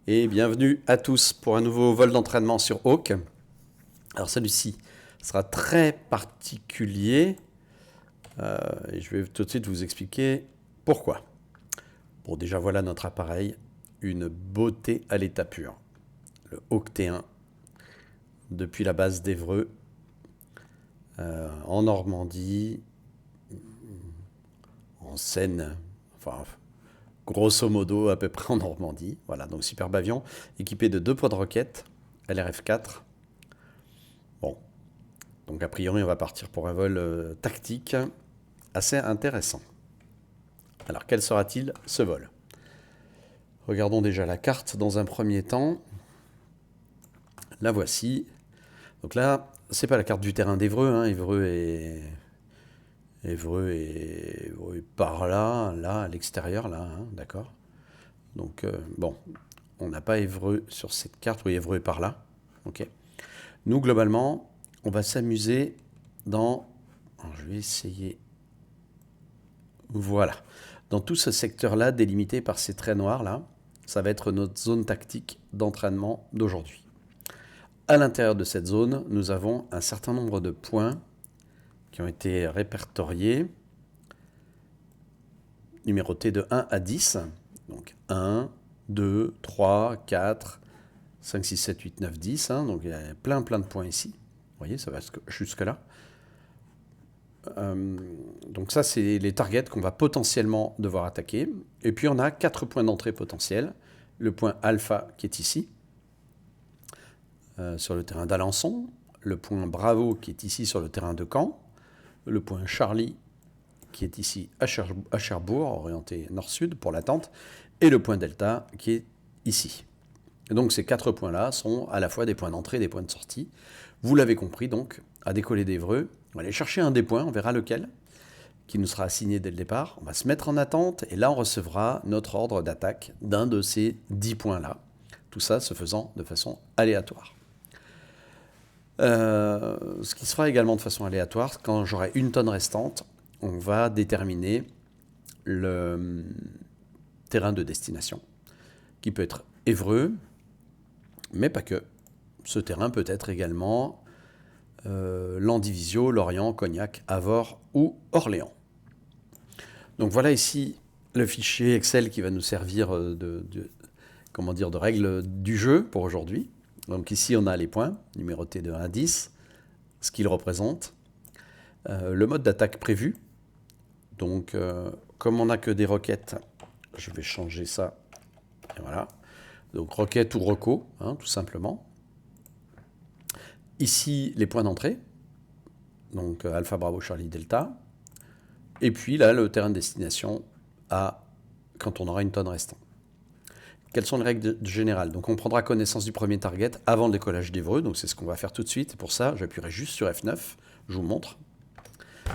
Et bienvenue à tous pour un nouveau vol d'entraînement sur Hawk. Alors celui-ci sera très particulier et je vais tout de suite vous expliquer pourquoi. Bon, déjà voilà notre appareil, une beauté à l'état pur. Le Hawk T1 depuis la base d'Évreux en Normandie, en Seine, enfin grosso modo à peu près en Normandie. Voilà, donc superbe avion équipé de 2 poids de roquette LRF4. Bon, donc a priori on va partir pour un vol tactique assez intéressant. Alors quel sera-t-il ce vol? Regardons déjà la carte dans un premier temps. La voici. Donc là, c'est pas la carte du terrain d'Évreux, hein. Évreux est par là, à l'extérieur, là, hein, d'accord. Donc bon, on n'a pas Évreux sur cette carte. Oui, Évreux est par là. Ok. Nous, globalement, on va s'amuser dans... Alors, je vais essayer... Voilà. Dans tout ce secteur-là, délimité par ces traits noirs-là, ça va être notre zone tactique d'entraînement d'aujourd'hui. À l'intérieur de cette zone, nous avons un certain nombre de points qui ont été répertoriés, numérotés de 1 à 10. Donc 1, 2, 3, 4, 5, 6, 7, 8, 9, 10. Hein, donc il y a plein de points ici. Vous voyez, ça va jusque-là. Donc ça, c'est les targets qu'on va potentiellement devoir attaquer. Et puis on a 4 points d'entrée potentiels. Le point alpha qui est ici, sur le terrain d'Alençon. Le point Bravo qui est ici sur le terrain de Caen. Le point Charlie qui est ici à Cherbourg, orienté nord-sud pour l'attente. Et le point Delta qui est ici. Et donc ces 4 points-là sont à la fois des points d'entrée et des points de sortie. Vous l'avez compris, donc, à décoller d'Évreux, on va aller chercher un des points, on verra lequel, qui nous sera assigné dès le départ. On va se mettre en attente et là on recevra notre ordre d'attaque d'un de ces 10 points-là. Tout ça se faisant de façon aléatoire. Ce qui se fera également de façon aléatoire, quand j'aurai une tonne restante, on va déterminer le terrain de destination, qui peut être Évreux, mais pas que. Ce terrain peut être également Landivisiau, Lorient, Cognac, Avord ou Orléans. Donc voilà ici le fichier Excel qui va nous servir de règle du jeu pour aujourd'hui. Donc ici on a les points, numérotés de 1 à 10, ce qu'ils représentent. Le mode d'attaque prévu. Donc comme on n'a que des roquettes, je vais changer ça. Et voilà. Donc roquette ou reco, hein, tout simplement. Ici, les points d'entrée, donc Alpha, Bravo, Charlie, Delta. Et puis là, le terrain de destination quand on aura une tonne restant. Quelles sont les règles générales? Donc on prendra connaissance du premier target avant le décollage d'Évreux, donc c'est ce qu'on va faire tout de suite. Et pour ça, j'appuierai juste sur F9, je vous montre.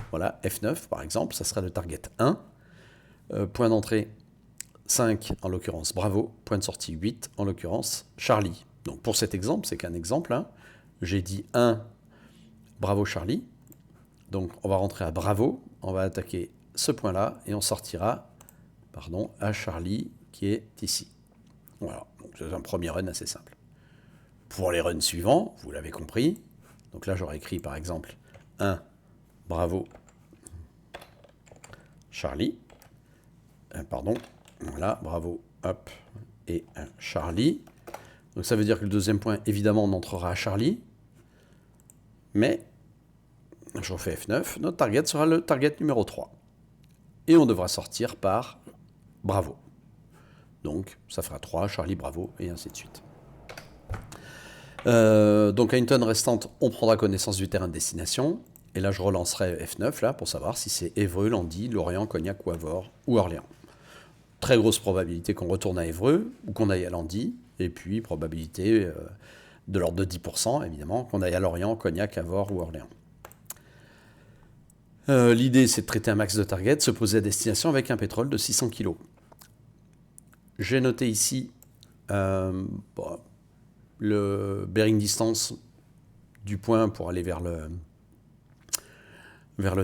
Voilà, F9 par exemple, ça sera le target 1. Point d'entrée 5, en l'occurrence Bravo. Point de sortie 8, en l'occurrence Charlie. Donc pour cet exemple, c'est qu'un exemple, hein. J'ai dit 1, Bravo Charlie. Donc on va rentrer à Bravo, on va attaquer ce point-là et on sortira à Charlie qui est ici. Voilà, donc c'est un premier run assez simple. Pour les runs suivants, vous l'avez compris, donc là j'aurais écrit par exemple 1, Bravo Charlie. Voilà, Bravo, hop, et un Charlie. Donc ça veut dire que le deuxième point, évidemment, on entrera à Charlie. Mais, je refais F9, notre target sera le target numéro 3. Et on devra sortir par Bravo. Donc, ça fera 3, Charlie, Bravo, et ainsi de suite. Donc, à une tonne restante, on prendra connaissance du terrain de destination. Et là, je relancerai F9 là, pour savoir si c'est Évreux, Landy, Lorient, Cognac ou Avord ou Orléans. Très grosse probabilité qu'on retourne à Évreux ou qu'on aille à Landy. Et puis, probabilité de l'ordre de 10%, évidemment, qu'on aille à Lorient, Cognac, Avord ou Orléans. L'idée, c'est de traiter un max de target, se poser à destination avec un pétrole de 600 kg. J'ai noté ici le bearing distance du point pour aller vers le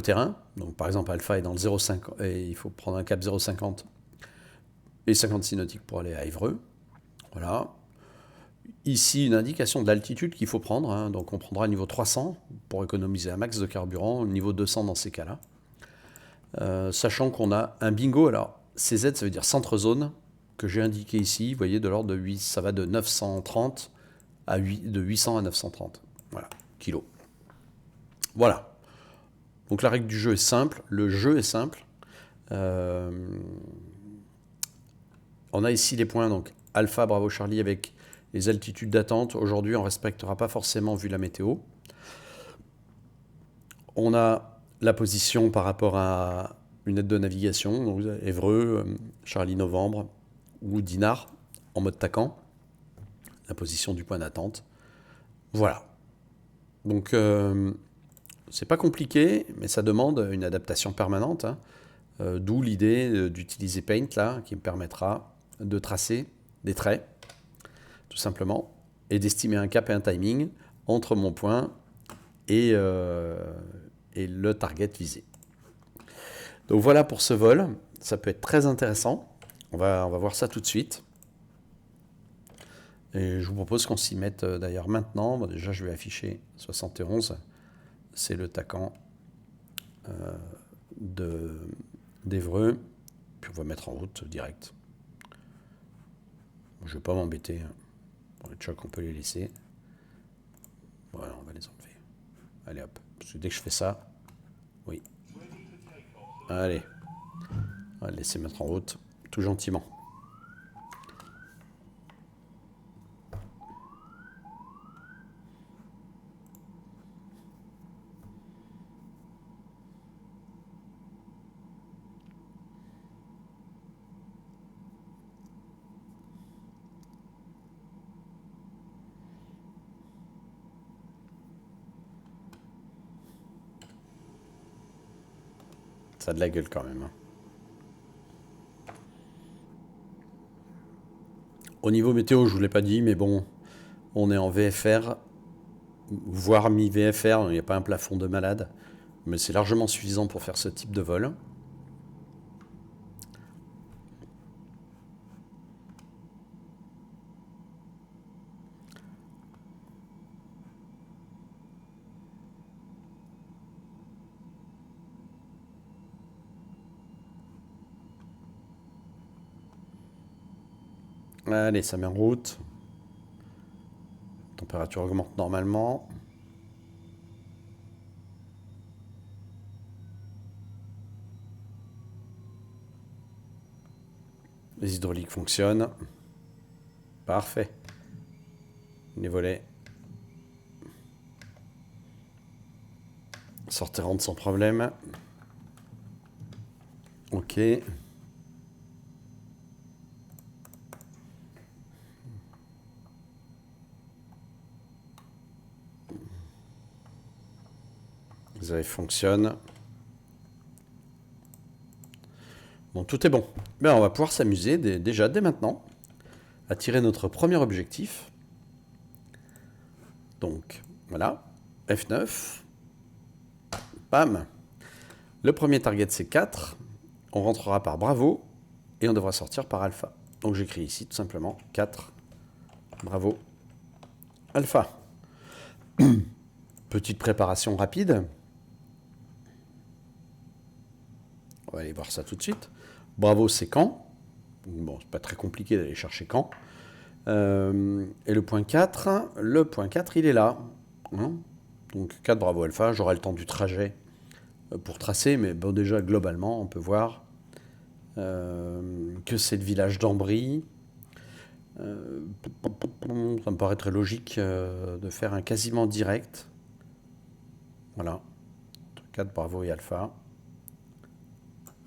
terrain. Donc, par exemple, Alpha est dans le 0,5 et il faut prendre un cap 0,50 et 56 nautiques pour aller à Évreux. Voilà. Ici, une indication de l'altitude qu'il faut prendre, hein. Donc on prendra le niveau 300 pour économiser un max de carburant, le niveau 200 dans ces cas-là. Sachant qu'on a un bingo, alors CZ ça veut dire centre zone, que j'ai indiqué ici, vous voyez, de l'ordre de 8, ça va de 930 à 8, de 800 à 930, voilà, kilos. Voilà. Donc la règle du jeu est simple, le jeu est simple. On a ici les points, donc Alpha, Bravo, Charlie avec les altitudes d'attente. Aujourd'hui, on ne respectera pas forcément vu la météo. On a la position par rapport à une aide de navigation, donc Évreux, Charlie Novembre ou Dinard en mode TACAN. La position du point d'attente. Voilà. Donc, c'est pas compliqué, mais ça demande une adaptation permanente. Hein. D'où l'idée d'utiliser Paint, là, qui me permettra de tracer des traits, tout simplement, et d'estimer un cap et un timing entre mon point et le target visé. Donc voilà pour ce vol. Ça peut être très intéressant. On va voir ça tout de suite. Et je vous propose qu'on s'y mette d'ailleurs maintenant. Bon, déjà, je vais afficher 71. C'est le TACAN d'Évreux. Puis on va mettre en route direct. Je ne vais pas m'embêter. Pour les chocs, on peut les laisser. Voilà, on va les enlever. Allez hop. Parce que dès que je fais ça, oui. Allez. On va le laisser mettre en route, tout gentiment. Ça a de la gueule quand même. Hein. Au niveau météo, je ne vous l'ai pas dit, mais bon, on est en VFR, voire mi-VFR, il n'y a pas un plafond de malade, mais c'est largement suffisant pour faire ce type de vol. Allez, ça met en route. La température augmente normalement. Les hydrauliques fonctionnent. Parfait. Les volets sortiront sans problème. Ok. Les AF fonctionnent. Bon, tout est bon. Bien, on va pouvoir s'amuser déjà dès maintenant à tirer notre premier objectif. Donc, voilà. F9. Bam. Le premier target, c'est 4. On rentrera par Bravo et on devra sortir par Alpha. Donc, j'écris ici tout simplement 4. Bravo. Alpha. Petite préparation rapide. On va aller voir ça tout de suite. Bravo, c'est Caen. Bon, c'est pas très compliqué d'aller chercher Caen. Et le point 4, il est là. Hein, donc 4 Bravo Alpha, j'aurai le temps du trajet pour tracer, mais bon, déjà globalement, on peut voir que c'est le village d'Ambry. Ça me paraît très logique de faire un quasiment direct. Voilà. 4 Bravo et Alpha.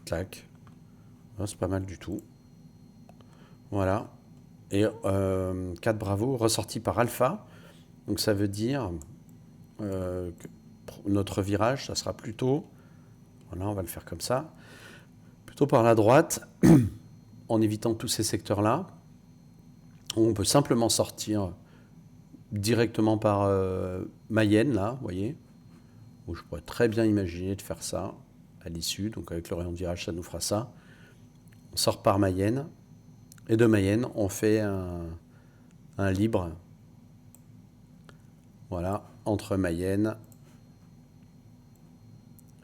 Clac. C'est pas mal du tout. Voilà. Et 4 Bravo ressorti par Alpha. Donc ça veut dire que notre virage, ça sera plutôt, voilà, on va le faire comme ça, plutôt par la droite, en évitant tous ces secteurs-là. On peut simplement sortir directement par Mayenne, là, vous voyez, où je pourrais très bien imaginer de faire ça à l'issue. Donc avec le rayon de virage, ça nous fera ça. On sort par Mayenne. Et de Mayenne, on fait un libre Voilà, entre Mayenne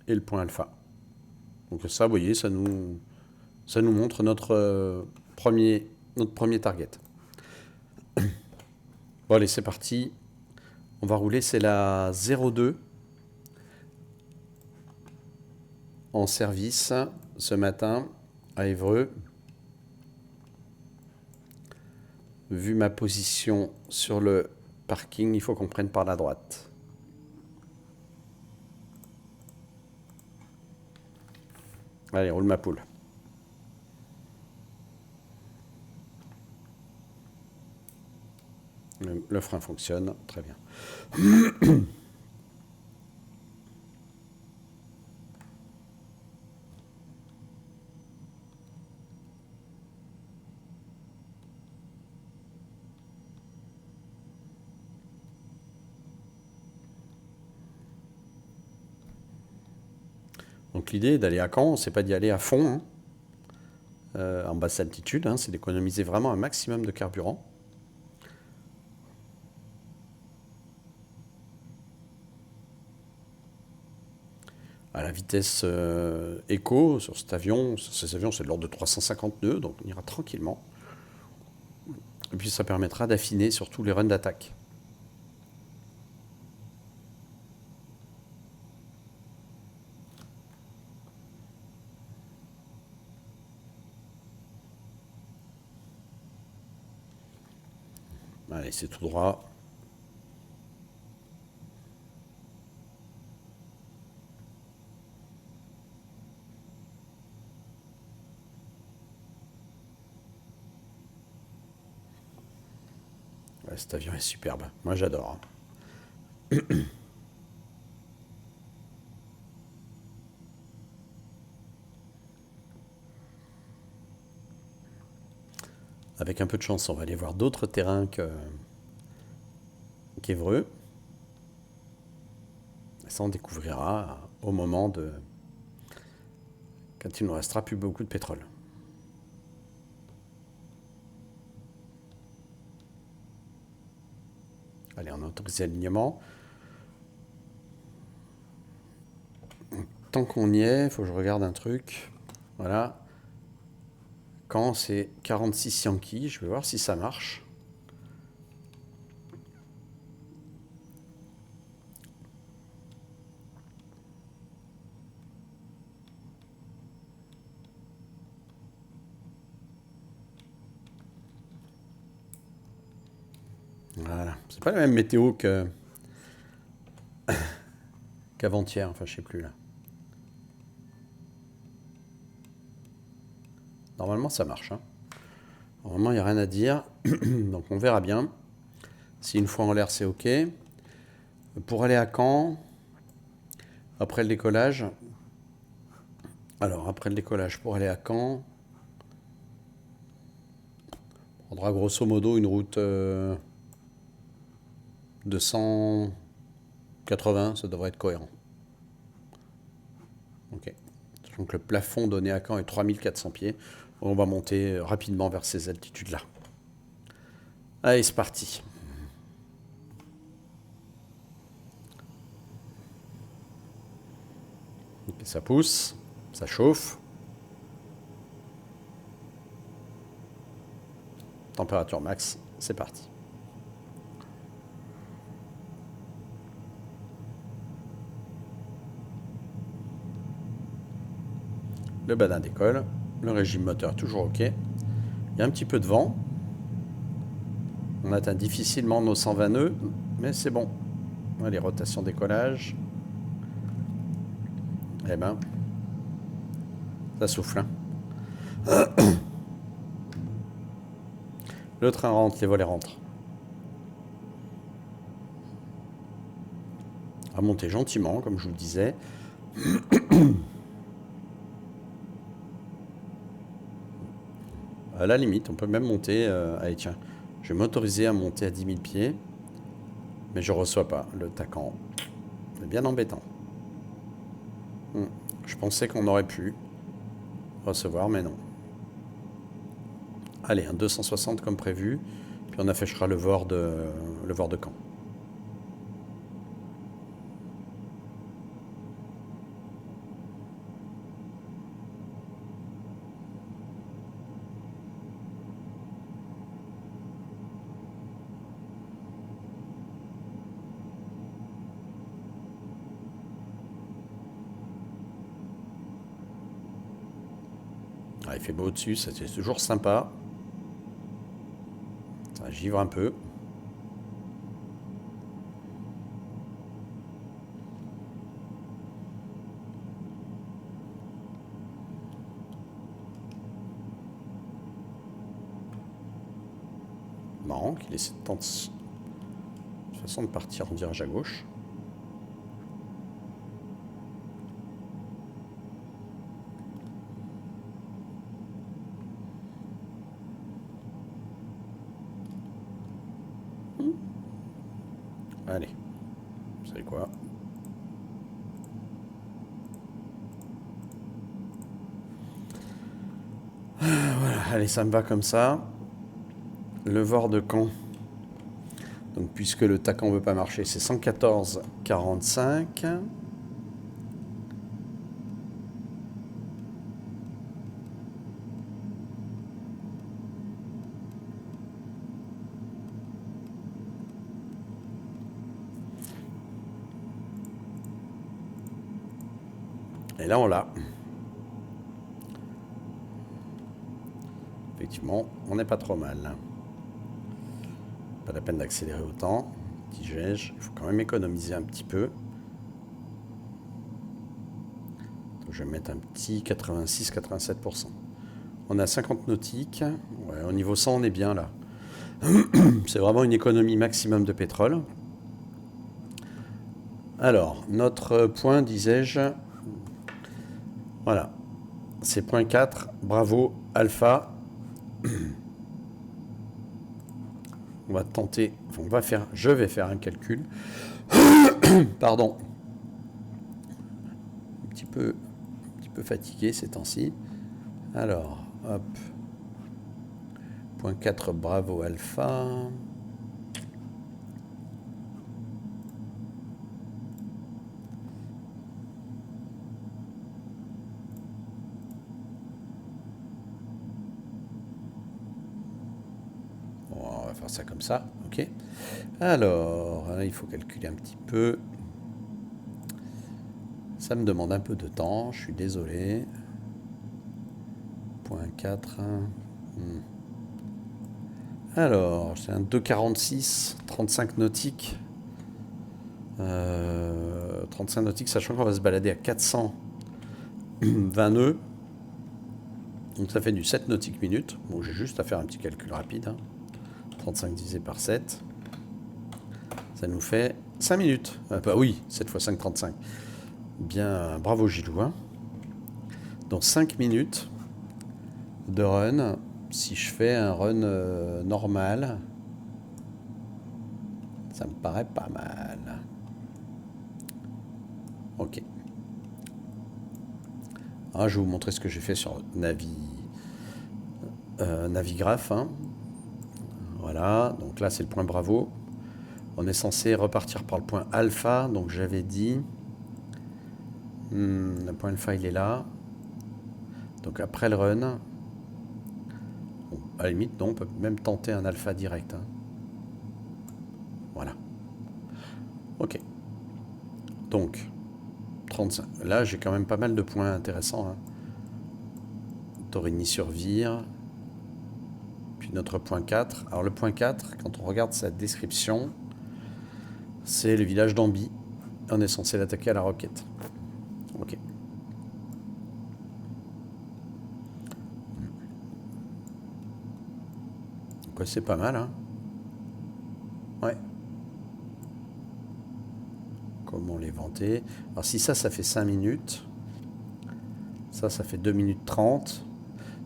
et le point alpha. Donc ça, vous voyez, ça nous montre notre premier target. Bon, allez, c'est parti. On va rouler, c'est la 02 en service ce matin à Évreux. Vu ma position sur le parking, il faut qu'on prenne par la droite. Allez, roule ma poule. Le frein fonctionne, très bien. Donc l'idée d'aller à Caen, c'est pas d'y aller à fond, hein, en basse altitude, hein, c'est d'économiser vraiment un maximum de carburant. À la vitesse éco sur cet avion, ces avions c'est de l'ordre de 350 nœuds, donc on ira tranquillement. Et puis ça permettra d'affiner surtout les runs d'attaque. Allez, c'est tout droit. Ouais, cet avion est superbe. Moi, j'adore. Avec un peu de chance, on va aller voir d'autres terrains qu'Évreux. Ça, on découvrira au moment de... quand il ne nous restera plus beaucoup de pétrole. Allez, on a autorisé l'alignement. Tant qu'on y est, il faut que je regarde un truc. Voilà. Quand c'est 46 Yankee, je vais voir si ça marche. Voilà. C'est pas la même météo qu'avant-hier, enfin je sais plus là. Normalement ça marche. Hein. Normalement il n'y a rien à dire. Donc on verra bien. Si une fois en l'air c'est ok. Pour aller à Caen, après le décollage. Alors après le décollage, pour aller à Caen, on prendra grosso modo une route de 180, ça devrait être cohérent. Ok. Donc le plafond donné à Caen est 3400 pieds. On va monter rapidement vers ces altitudes-là. Allez, c'est parti. Okay, ça pousse, ça chauffe. Température max, c'est parti. Le badin décolle, le régime moteur toujours ok. Il y a un petit peu de vent. On atteint difficilement nos 120 nœuds, mais c'est bon. Allez, rotation décollage. Eh ben, ça souffle. Hein. Le train rentre, les volets rentrent. À monter gentiment, comme je vous le disais. À la limite, on peut même monter... allez, tiens, je vais m'autoriser à monter à 10 000 pieds. Mais je ne reçois pas le TACAN. C'est bien embêtant. Je pensais qu'on aurait pu recevoir, mais non. Allez, un 260 comme prévu. Puis on affichera le VOR de Caen. il fait beau au-dessus, c'est toujours sympa. Ça givre un peu. Marrant qu'il ait cette façon de partir en virage à gauche. Allez, vous savez quoi? Voilà, allez, ça me va comme ça. Le VOR de Caen. Donc, puisque le TACAN ne veut pas marcher, c'est 114,45. Et là, on l'a. Effectivement, on n'est pas trop mal. Pas la peine d'accélérer autant. Petit gège, il faut quand même économiser un petit peu. Donc, je vais mettre un petit 86-87%. On a 50 nautiques. Ouais, au niveau 100, on est bien là. C'est vraiment une économie maximum de pétrole. Alors, notre point, disais-je, voilà, c'est point 4, bravo, alpha. On va tenter, je vais faire un calcul. Pardon. Un petit peu fatigué ces temps-ci. Alors, hop. Point 4, bravo, alpha. On va faire ça comme ça, ok. Alors, il faut calculer un petit peu. Ça me demande un peu de temps, je suis désolé. Point 4. Alors, c'est un 2,46, 35 nautiques. 35 nautiques, sachant qu'on va se balader à 420 nœuds. Donc ça fait du 7 nautiques minutes. Bon, j'ai juste à faire un petit calcul rapide. 35 divisé par 7. Ça nous fait 5 minutes. Ah bah oui, 7 fois 5, 35. Bien, bravo Gilou. Hein. Donc 5 minutes de run. Si je fais un run normal, ça me paraît pas mal. Ok. Ah, je vais vous montrer ce que j'ai fait sur Navigraph. Hein. Voilà, donc là c'est le point bravo. On est censé repartir par le point alpha, donc j'avais dit... le point alpha il est là. Donc après le run, bon, à la limite non, on peut même tenter un alpha direct. Hein. Voilà. Ok. Donc, 35. Là j'ai quand même pas mal de points intéressants. Hein. Torigny-sur-Vire. Puis notre point 4. Alors le point 4, quand on regarde sa description, c'est le village d'Amby. On est censé l'attaquer à la roquette. Ok. Donc c'est pas mal, hein. Ouais. Comment les vanter. Alors si ça fait 5 minutes. Ça fait 2 minutes 30.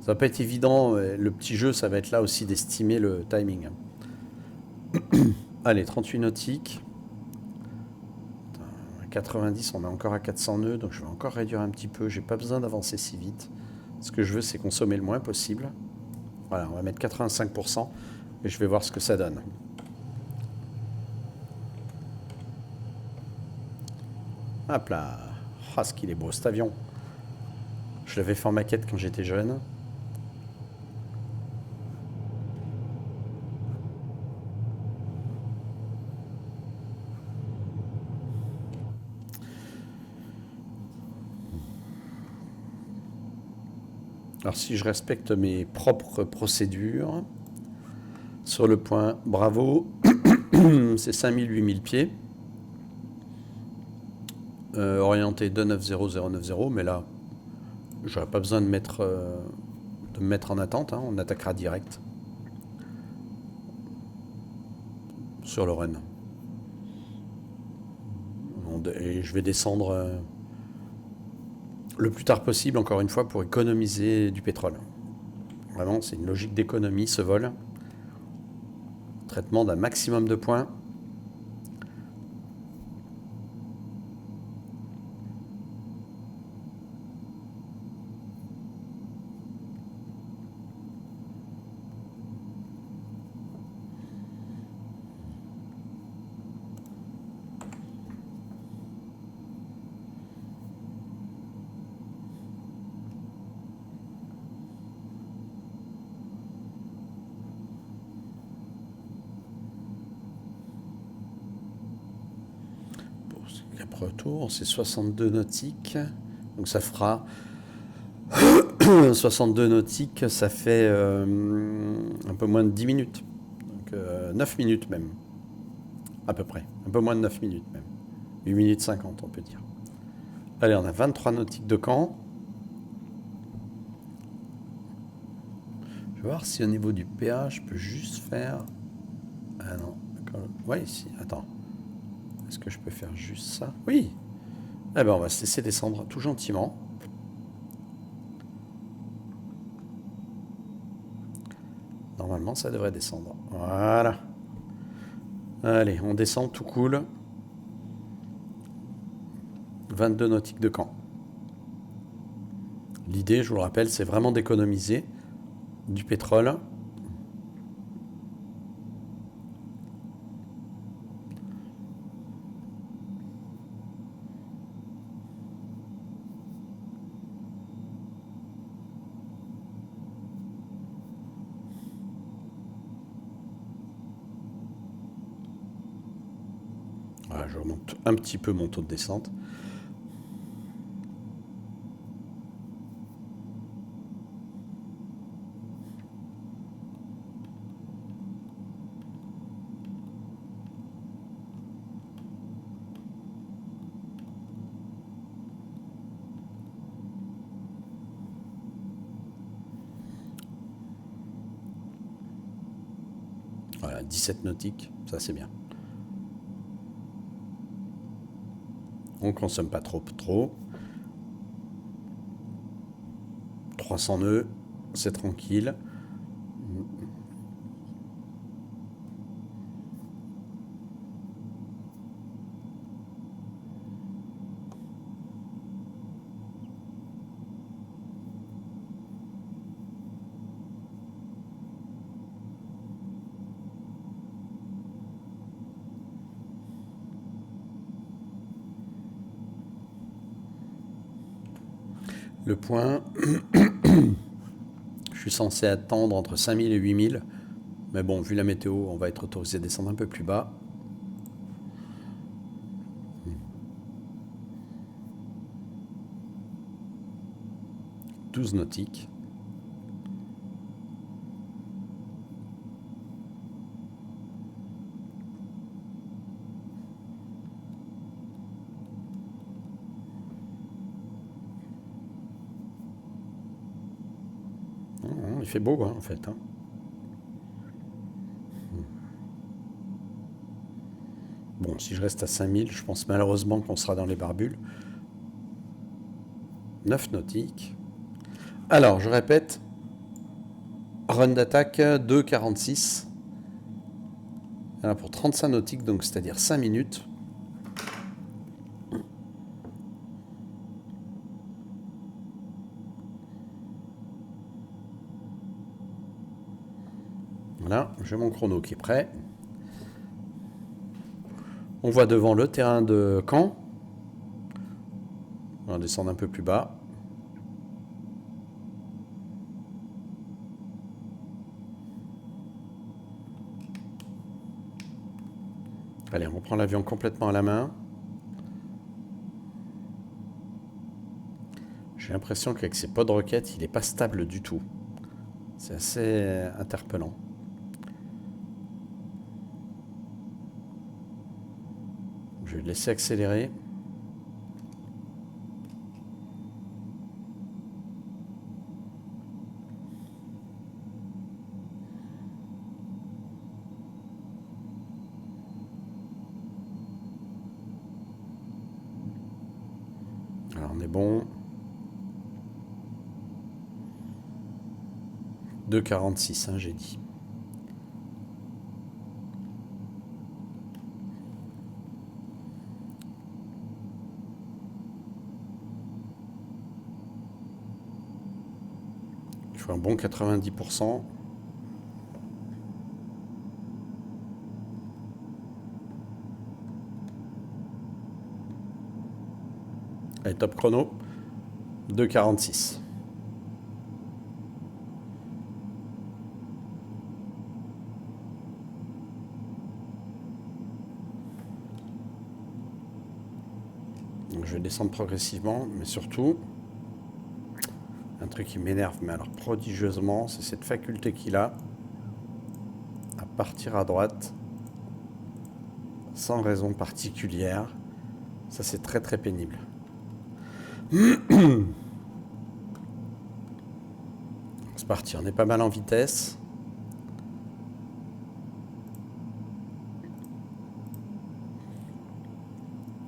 Ça va pas être évident. Le petit jeu, ça va être là aussi d'estimer le timing. Allez, 38 nautiques. 90, on est encore à 400 nœuds, donc je vais encore réduire un petit peu. J'ai pas besoin d'avancer si vite. Ce que je veux, c'est consommer le moins possible. Voilà, on va mettre 85% et je vais voir ce que ça donne. Hop là. Ah, ce qu'il est beau cet avion. Je l'avais fait en maquette quand j'étais jeune. Alors si je respecte mes propres procédures, sur le point Bravo, c'est 5000-8000 pieds. Orienté 290-090, mais là, j'aurais pas besoin de me mettre en attente, hein, on attaquera direct sur le run. Et je vais descendre le plus tard possible, encore une fois, pour économiser du pétrole. Vraiment, c'est une logique d'économie, ce vol. Traitement d'un maximum de points. Après retour, c'est 62 nautiques. Donc ça fera 62 nautiques, ça fait un peu moins de 10 minutes. Donc 9 minutes même. À peu près. Un peu moins de 9 minutes même. 8 minutes 50, on peut dire. Allez, on a 23 nautiques de camp. Je vais voir si au niveau du péage, je peux juste faire... Ah non. Ouais, ici. Attends. Est-ce que je peux faire juste ça? Oui. Eh ben, on va se laisser descendre tout gentiment. Normalement, ça devrait descendre. Voilà. Allez, on descend tout cool. 22 nautiques de camp. L'idée, je vous le rappelle, c'est vraiment d'économiser du pétrole. Voilà, je remonte un petit peu mon taux de descente. Voilà, 17 nautiques, ça c'est bien. On consomme pas trop. 300 nœuds, c'est tranquille. Le point, je suis censé attendre entre 5000 et 8000. Mais bon, vu la météo, on va être autorisé à descendre un peu plus bas. « 12 nautiques. Il fait beau, hein, en fait. Hein. Bon, si je reste à 5000, je pense malheureusement qu'on sera dans les barbules. 9 nautiques. Alors, je répète. Run d'attaque 2,46. Alors pour 35 nautiques, donc c'est-à-dire 5 minutes. Voilà, j'ai mon chrono qui est prêt. On voit devant le terrain de camp. On va descendre un peu plus bas. Allez, on prend l'avion complètement à la main. Je J'ai l'impression qu'avec ces pods roquettes, il n'est pas stable du tout. C'est assez interpellant. Je vais le laisser accélérer. Alors on est bon. 2,46 hein, j'ai dit. Il faut un bon 90%. Allez, top chrono. 2,46. Donc je vais descendre progressivement, mais surtout, un truc qui m'énerve, mais alors prodigieusement, c'est cette faculté qu'il a à partir à droite sans raison particulière. Ça, c'est très très pénible. C'est parti, on est pas mal en vitesse.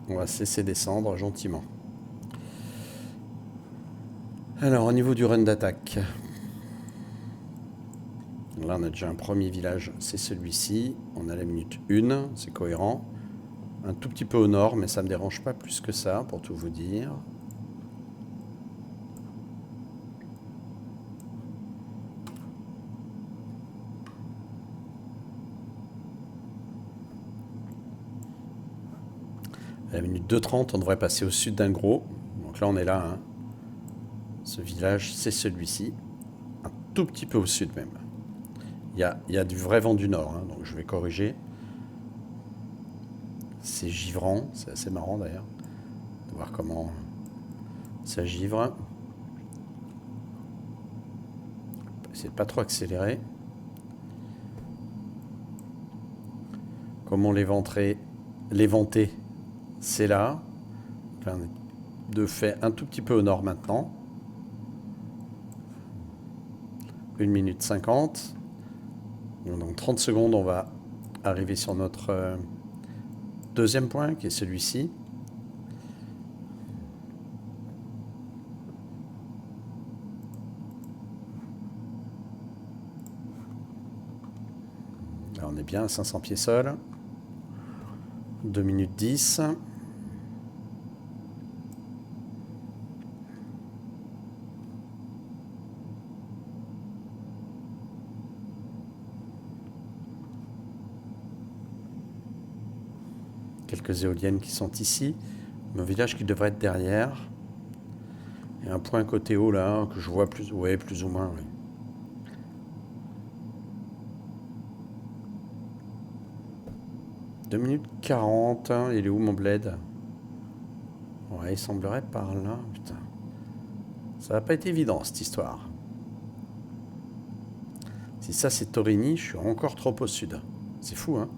On va cesser descendre gentiment. Alors, au niveau du run d'attaque, là on a déjà un premier village, c'est celui-ci. On a la minute 1, c'est cohérent. Un tout petit peu au nord, mais ça ne me dérange pas plus que ça, pour tout vous dire. À la minute 2,30, on devrait passer au sud d'un gros. Donc là, on est là. Hein. Ce village, c'est celui-ci. Un tout petit peu au sud même. Il y a du vrai vent du nord, hein, donc je vais corriger. C'est givrant, c'est assez marrant d'ailleurs. De voir comment ça givre. Essayez de pas trop accélérer. Comment l'éventer, c'est là. Enfin, de fait un tout petit peu au nord maintenant. 1 minute 50. Dans 30 secondes, on va arriver sur notre deuxième point, qui est celui-ci. Là, on est bien à 500 pieds sol. 2 minutes 10. Quelques éoliennes qui sont ici. Mon village qui devrait être derrière. Et un point côté haut là, que je vois plus, ouais, plus ou moins. Oui. « 2 minutes 40. Il est où mon bled? Ouais, il semblerait par là. Putain. Ça va pas être évident cette histoire. Si ça c'est Torini, je suis encore trop au sud. C'est fou, hein?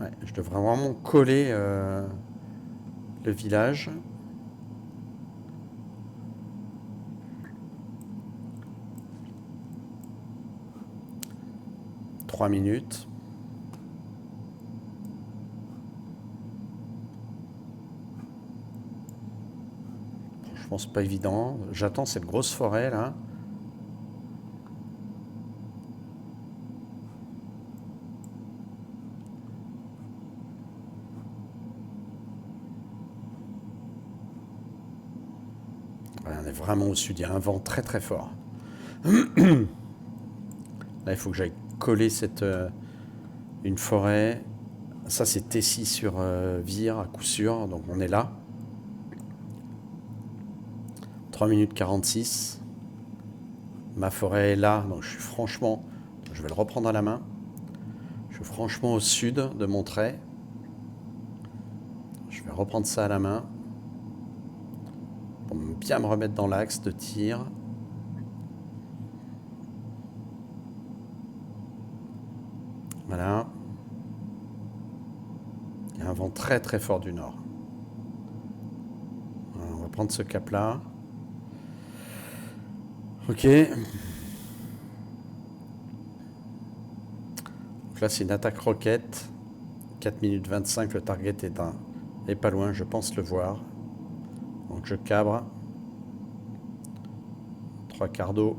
Ouais, je devrais vraiment coller le village. « 3 minutes. Franchement, c'est pas évident. J'attends cette grosse forêt là. Ouais, on est vraiment au sud. Il y a un vent très très fort. Là, il faut que j'aille coller une forêt. Ça, c'est Tessie sur Vire, à coup sûr. Donc, on est là. 3 minutes 46. Ma forêt est là. Donc, je suis franchement... Je vais le reprendre à la main. Je suis franchement au sud de mon trait. Je vais reprendre ça à la main. Pour me bien me remettre dans l'axe de tir. Voilà. Il y a un vent très très fort du nord. Voilà, on va prendre ce cap-là. Ok. Donc là, c'est une attaque roquette. 4 minutes 25, le target est pas loin, je pense le voir. Donc je cabre. 3 quarts d'eau.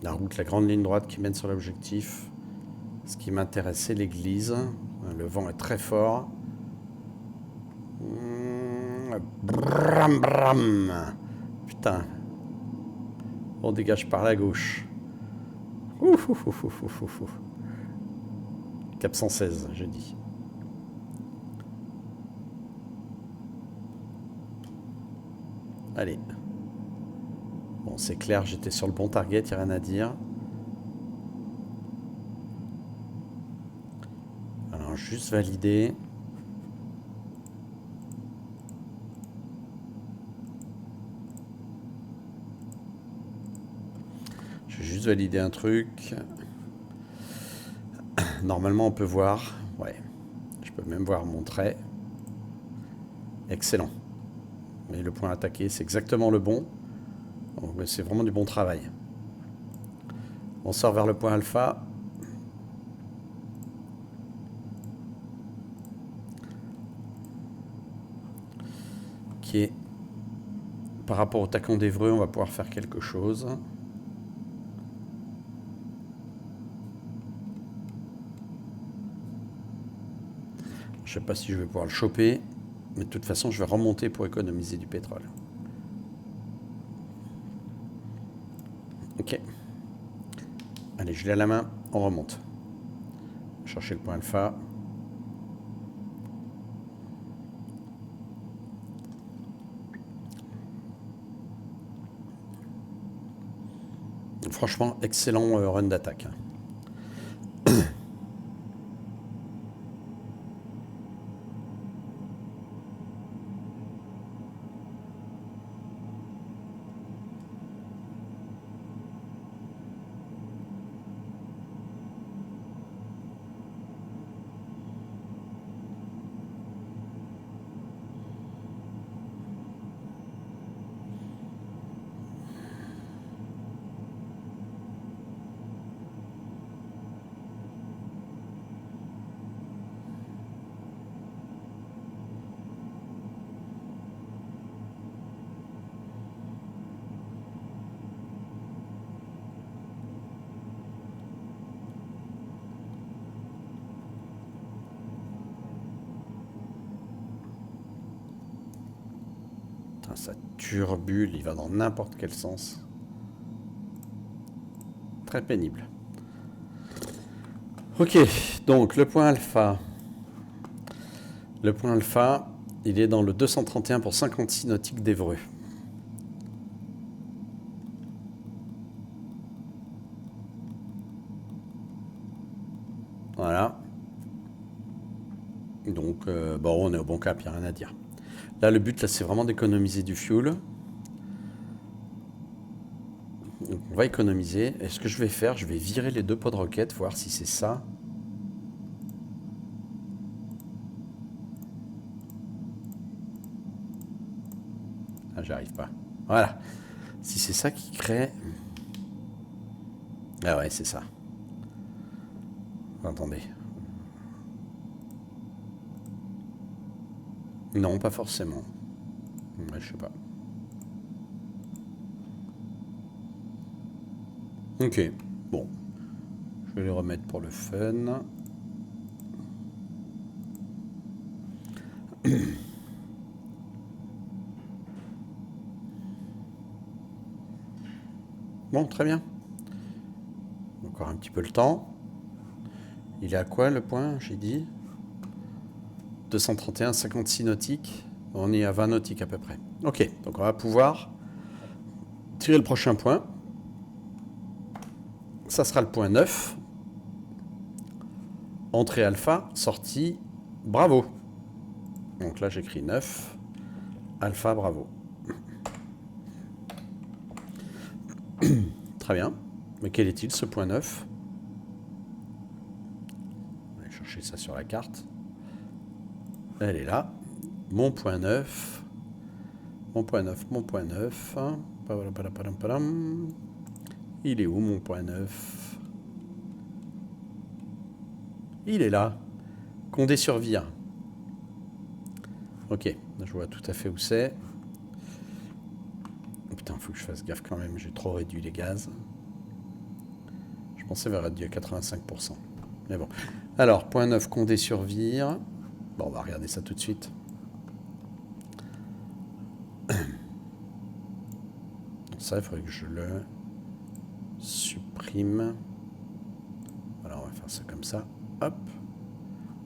La route, la grande ligne droite qui mène sur l'objectif. Ce qui m'intéresse, c'est l'église. Le vent est très fort. Bram bram. Putain. On dégage par la gauche. Ouf, ouf, ouf, ouf, ouf, ouf, ouf. Cap 116, j'ai dit. Allez. Bon, c'est clair, j'étais sur le bon target, il n'y a rien à dire. Alors, juste valider. Je vais juste valider un truc. Normalement, on peut voir. Ouais. Je peux même voir mon trait. Excellent. Mais le point attaqué, c'est exactement le bon. C'est vraiment du bon travail. On sort vers le point alpha. Qui est, par rapport au tacon d'Evreux, on va pouvoir faire quelque chose. Je ne sais pas si je vais pouvoir le choper. Mais de toute façon, je vais remonter pour économiser du pétrole. Ok. Allez, je l'ai à la main, on remonte. Chercher le point alpha. Franchement, excellent run d'attaque. Ça turbule, il va dans n'importe quel sens. Très pénible. Ok, donc le point alpha. Le point alpha, il est dans le 231 pour 56 nautiques d'Evreux. Voilà. Donc, bon, on est au bon cap, il n'y a rien à dire. Là, le but, là, c'est vraiment d'économiser du fuel. Donc, on va économiser. Et ce que je vais faire, je vais virer les deux pods de roquettes, voir si c'est ça. Ah, j'arrive pas. Voilà. Si c'est ça qui crée... Ah ouais, c'est ça. Attendez. Non, pas forcément. Ouais, je sais pas. Ok, bon. Je vais les remettre pour le fun. Bon, très bien. Encore un petit peu le temps. Il est à quoi le point, j'ai dit 231, 56 nautiques. On est à 20 nautiques à peu près. Ok, donc on va pouvoir tirer le prochain point. Ça sera le point 9. Entrée alpha, sortie bravo. Donc là, j'écris 9, alpha bravo. Très bien. Mais quel est-il, ce point 9? On va chercher ça sur la carte. Elle est là. Mon point 9. Mon point 9, mon point 9. Il est où, mon point 9? Il est là. Condé-sur-Vire. Ok, je vois tout à fait où c'est. Oh, putain, faut que je fasse gaffe quand même, j'ai trop réduit les gaz. Je pensais vers réduit à 85%. Mais bon. Alors, point 9, Condé-sur-Vire. Bon, on va regarder ça tout de suite. Ça, il faudrait que je le supprime. Voilà, on va faire ça comme ça. Hop.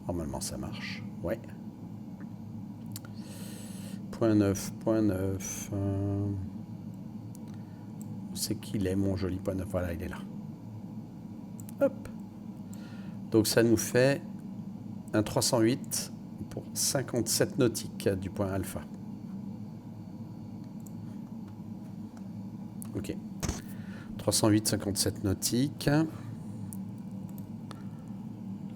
Normalement, ça marche. Ouais. Point 9, point 9. Où c'est qu'il est, mon joli point 9? Voilà, il est là. Hop. Donc, ça nous fait un 308 pour 57 nautiques du point alpha. Ok. 308, 57 nautiques.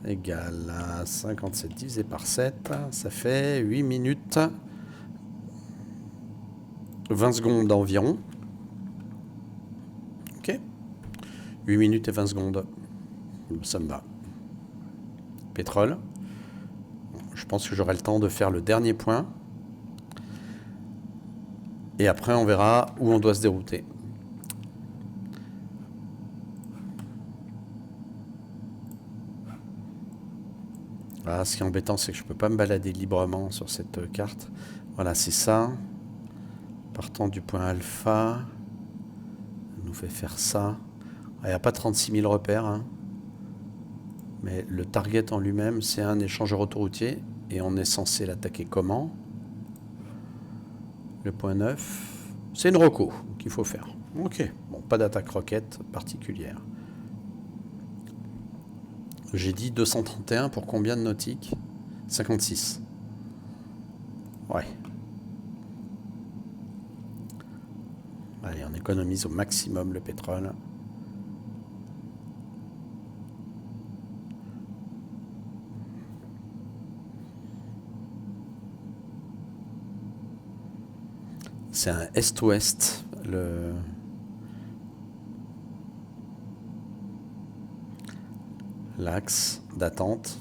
Égale à 57 divisé par 7. Ça fait 8 minutes 20 secondes environ. Ok. 8 minutes et 20 secondes. Ça me va. Pétrole. Je pense que j'aurai le temps de faire le dernier point. Et après, on verra où on doit se dérouter. Voilà, ce qui est embêtant, c'est que je ne peux pas me balader librement sur cette carte. Voilà, c'est ça. Partant du point alpha, ça nous fait faire ça. Il n'y a pas 36 000 repères. Hein. Mais le target en lui-même, c'est un échangeur autoroutier. Et on est censé l'attaquer comment? Le point 9, c'est une reco qu'il faut faire. Ok, bon, pas d'attaque roquette particulière. J'ai dit 231 pour combien de nautiques? 56. Ouais. Allez, on économise au maximum le pétrole. C'est un est-ouest, l'axe d'attente.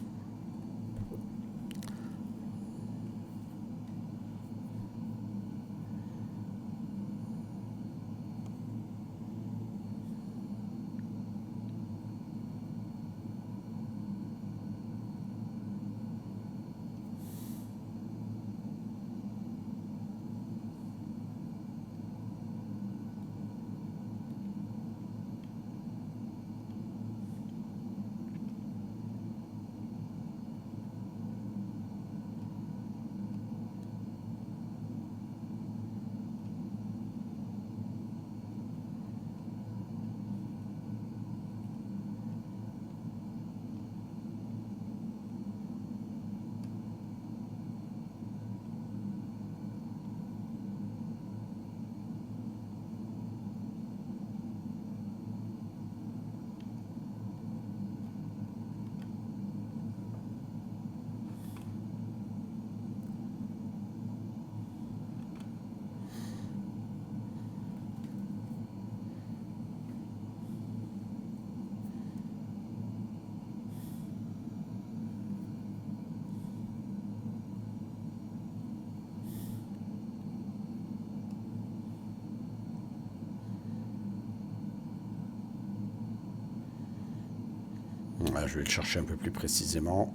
Je vais le chercher un peu plus précisément.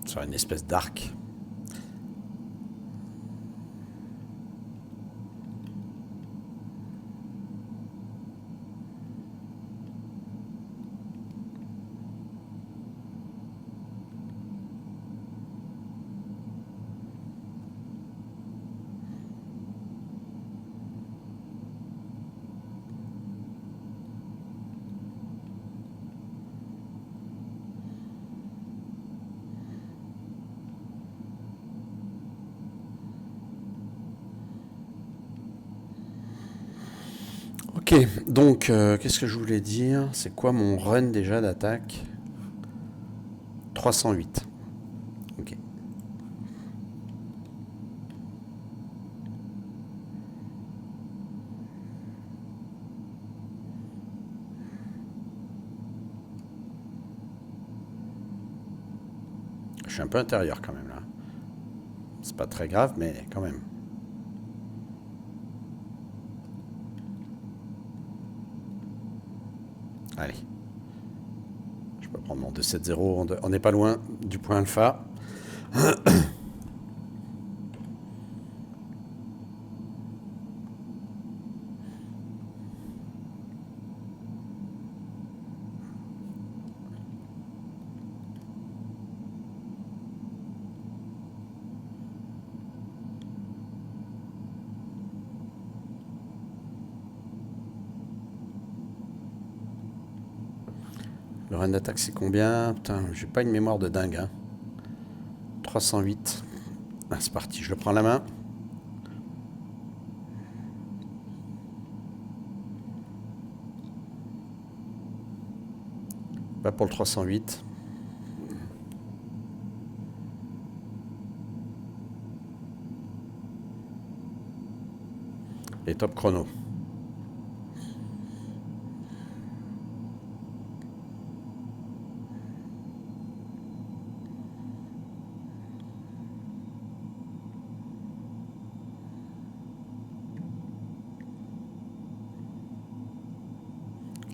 Sur une espèce d'arc. Ok, donc qu'est-ce que je voulais dire? C'est quoi mon run déjà d'attaque? 308. Ok. Je suis un peu intérieur quand même là. C'est pas très grave, mais quand même. Allez. Je peux prendre mon 270. On n'est pas loin du point alpha. Le run d'attaque, c'est combien? Putain, j'ai pas une mémoire de dingue. Hein. 308. Ah, c'est parti, je le prends à la main. Pas pour le 308. Et top chrono.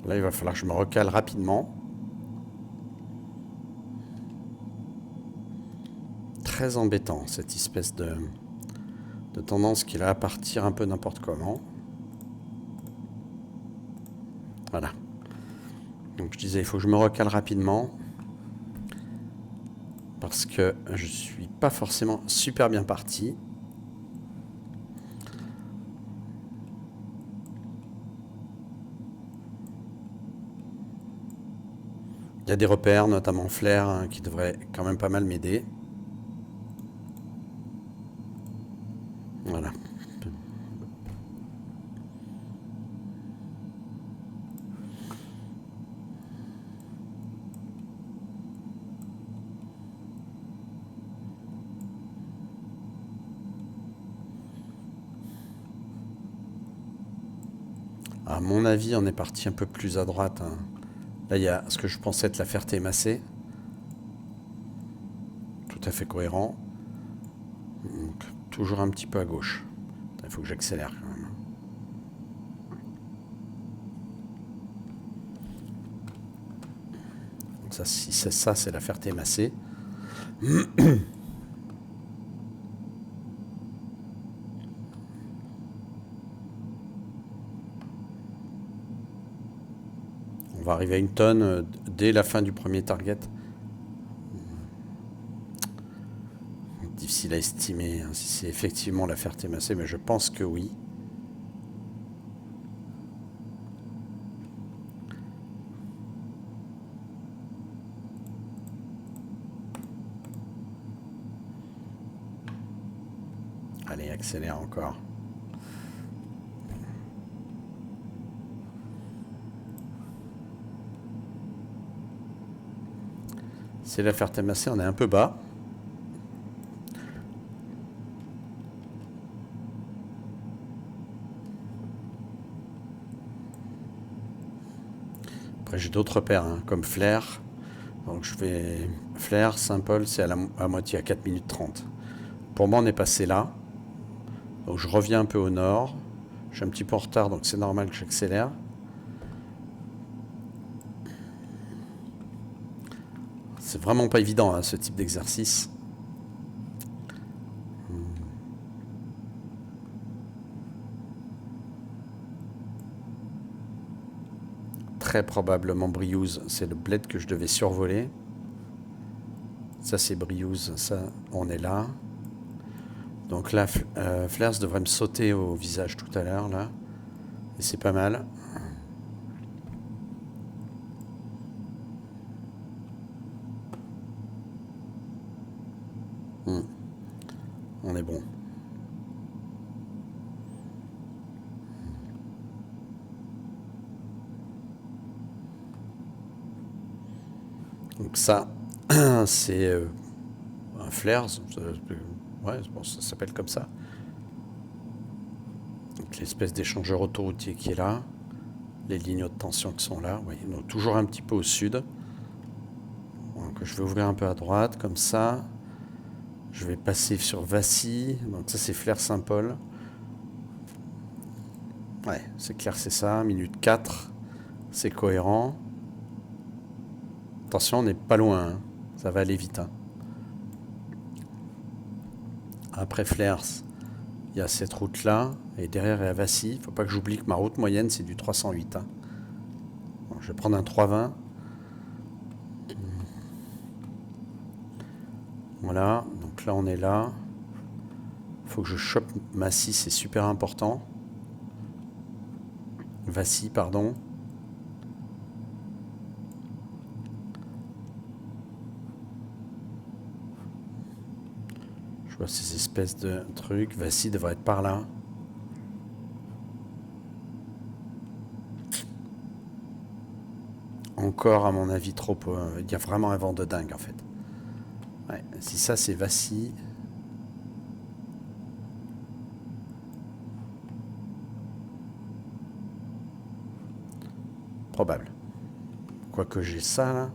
Là, il va falloir que je me recale rapidement. Très embêtant, cette espèce de tendance qu'il a à partir un peu n'importe comment. Voilà. Donc je disais, il faut que je me recale rapidement. Parce que je suis pas forcément super bien parti. Il y a des repères, notamment Flair, hein, qui devraient quand même pas mal m'aider. Voilà. À mon avis, on est parti un peu plus à droite. Hein. Là, il y a ce que je pensais être la Ferté-Massé. Tout à fait cohérent. Donc, toujours un petit peu à gauche. Il faut que j'accélère quand même. Donc ça, si c'est ça, c'est la Ferté-Massé. On va arriver à une tonne dès la fin du premier target. Difficile à estimer hein, si c'est effectivement la Ferté-Massé, mais je pense que oui. Allez, accélère encore. C'est la Ferté-Massé, on est un peu bas. Après, j'ai d'autres repères, hein, comme Flair. Donc je vais... Flair, Saint-Paul, c'est à moitié, à 4 minutes 30. Pour moi, on est passé là. Donc je reviens un peu au nord. Je suis un petit peu en retard, donc c'est normal que j'accélère. C'est vraiment pas évident, hein, ce type d'exercice. Très probablement Briouze, c'est le bled que je devais survoler. Ça c'est Briouze, ça on est là. Donc là, Flairs devrait me sauter au visage tout à l'heure là. Et c'est pas mal. On est bon. Donc ça, c'est un flares. Ouais, bon, ça s'appelle comme ça. Donc l'espèce d'échangeur autoroutier qui est là. Les lignes de tension qui sont là. Oui, donc toujours un petit peu au sud. Donc je vais ouvrir un peu à droite, comme ça. Je vais passer sur Vassy. Donc ça, c'est Flers Saint-Paul. Ouais, c'est clair, c'est ça. Minute 4. C'est cohérent. Attention, on n'est pas loin. Hein. Ça va aller vite. Hein. Après Flers, il y a cette route-là. Et derrière, il y a Vassy. Il ne faut pas que j'oublie que ma route moyenne, c'est du 308. Hein. Bon, je vais prendre un 320. Voilà. Donc là, on est là. Il faut que je chope Massy, c'est super important. Vassy, pardon. Je vois ces espèces de trucs. Vassy devrait être par là. Encore, à mon avis, trop. Il y a vraiment un vent de dingue, en fait. Ouais, si ça, c'est Vassy. Probable. Quoique j'ai ça, là.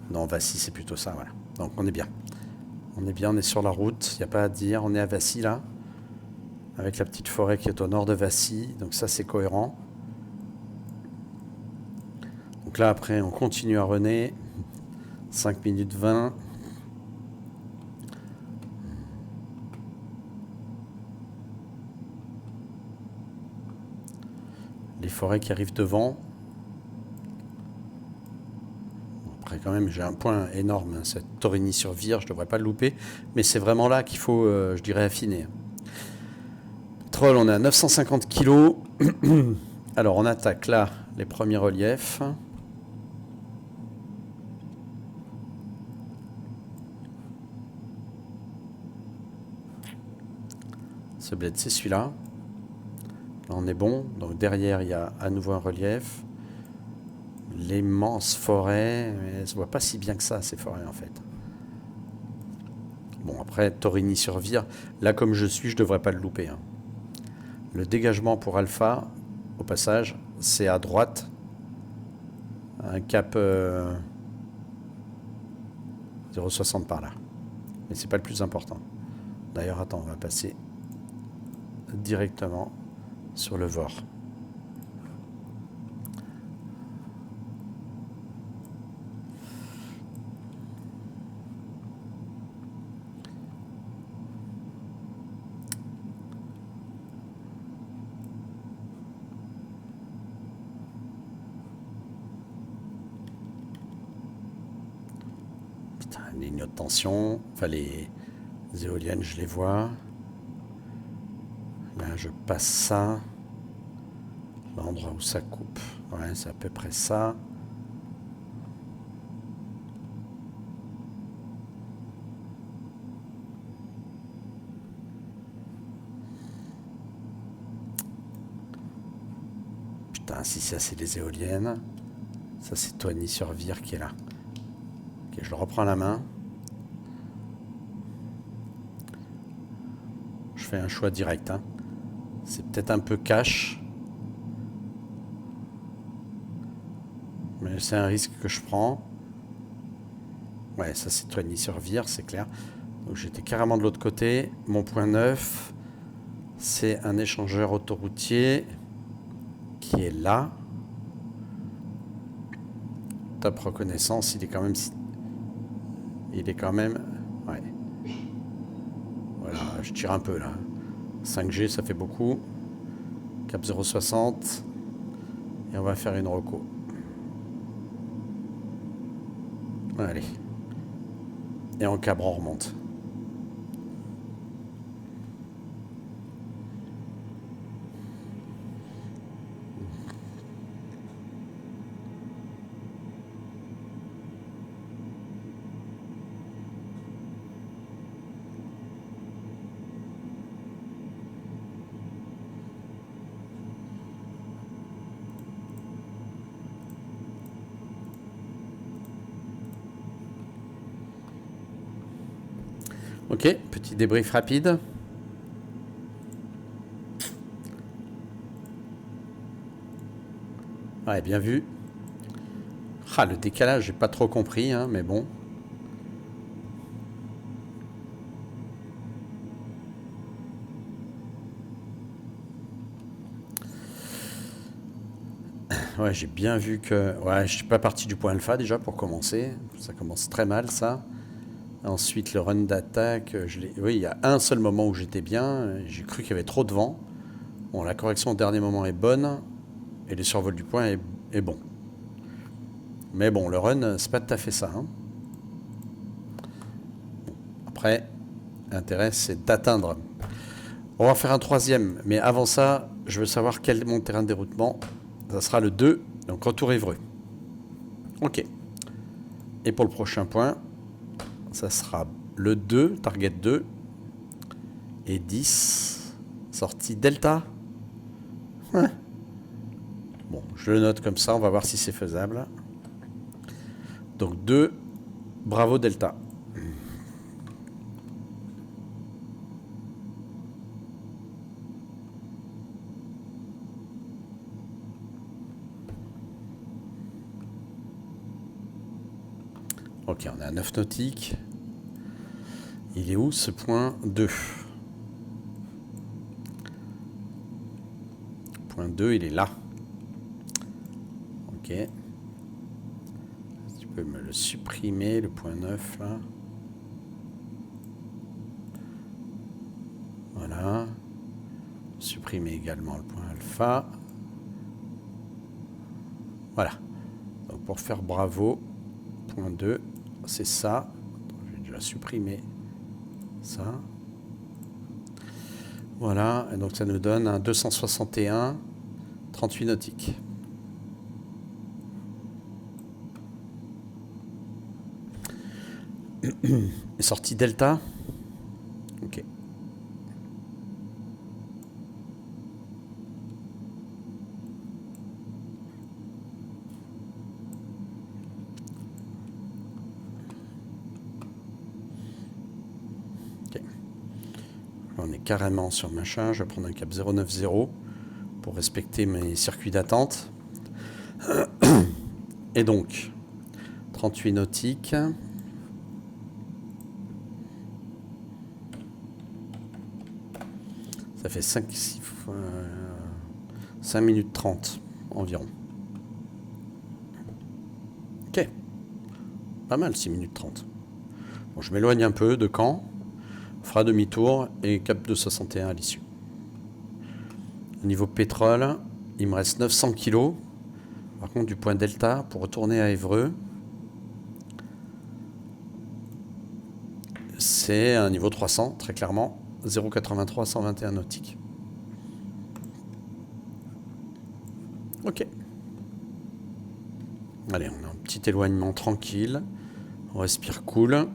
Non, Vassy, c'est plutôt ça, voilà. Donc, on est bien. On est bien, on est sur la route. Il n'y a pas à dire. On est à Vassy, là. Avec la petite forêt qui est au nord de Vassy. Donc, ça, c'est cohérent. Donc là, après, on continue à René. 5 minutes 20. Les forêts qui arrivent devant. Après, quand même, j'ai un point énorme. Hein, cette Torigny-sur-Vire, je ne devrais pas le louper. Mais c'est vraiment là qu'il faut, je dirais, affiner. Troll, on est à 950 kg. Alors, on attaque là les premiers reliefs. Ce bled, c'est celui-là. Là, on est bon. Donc, derrière, il y a à nouveau un relief. L'immense forêt. Mais elle ne se voit pas si bien que ça, ces forêts, en fait. Bon, après, Torigny-sur-Vire. Là, comme je suis, je ne devrais pas le louper. Hein. Le dégagement pour Alpha, au passage, c'est à droite. Un cap 0,60 par là. Mais c'est pas le plus important. D'ailleurs, attends, on va passer directement sur le VOR. Putain, les lignes de tension, enfin les éoliennes, je les vois. Là, je passe ça. L'endroit où ça coupe. Ouais, c'est à peu près ça. Putain, si ça c'est les éoliennes. Ça c'est Torigny-sur-Vire qui est là. Ok, je le reprends à la main. Je fais un choix direct. Hein. C'est peut-être un peu cash. Mais c'est un risque que je prends. Ouais, ça c'est Torigny-sur-Vire, c'est clair. Donc j'étais carrément de l'autre côté. Mon point 9, c'est un échangeur autoroutier qui est là. Top reconnaissance, il est quand même... Ouais. Voilà, je tire un peu là. 5G, ça fait beaucoup. Cap 0,60. Et on va faire une reco. Allez. Et en cabre, on remonte. Ok, petit débrief rapide. Ouais, bien vu. Ah, le décalage, j'ai pas trop compris, hein, mais bon. Ouais, j'ai bien vu que... Ouais, je suis pas parti du point alpha déjà pour commencer. Ça commence très mal, ça. Ensuite, le run d'attaque, oui, il y a un seul moment où j'étais bien. J'ai cru qu'il y avait trop de vent. Bon, la correction au dernier moment est bonne. Et le survol du point est bon. Mais bon, le run, c'est pas tout à fait ça, hein. Après, l'intérêt, c'est d'atteindre. On va faire un troisième. Mais avant ça, je veux savoir quel est mon terrain de déroutement. Ça sera le 2, donc retour Évreux. Ok. Et pour le prochain point, ça sera le 2, target 2. Et 10, sortie Delta. Bon, je le note comme ça, on va voir si c'est faisable. Donc 2, bravo Delta. Ok, on est à 9 nautiques. Il est où ce point 2? Point 2, il est là. Ok. Tu peux me le supprimer, le point 9 là. Voilà. Supprimer également le point alpha. Voilà. Donc pour faire bravo, point 2, c'est ça. Je vais déjà supprimer ça. Voilà. Et donc ça nous donne un 261, 38 nautiques. Et sortie Delta. Ok. Ok. On est carrément sur machin. Je vais prendre un cap 090 pour respecter mes circuits d'attente. Et donc, 38 nautiques. Ça fait 5 minutes 30 environ. Ok. Pas mal, 6 minutes 30. Bon, je m'éloigne un peu de Caen. On fera demi-tour et cap de 61 à l'issue. Au niveau pétrole, il me reste 900 kg. Par contre, du point Delta, pour retourner à Évreux, c'est un niveau 300, très clairement. 0,83, 121 nautiques. Ok. Allez, on a un petit éloignement tranquille. On respire cool.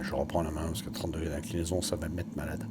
Je reprends la main parce que 30 degrés d'inclinaison, ça va me mettre malade.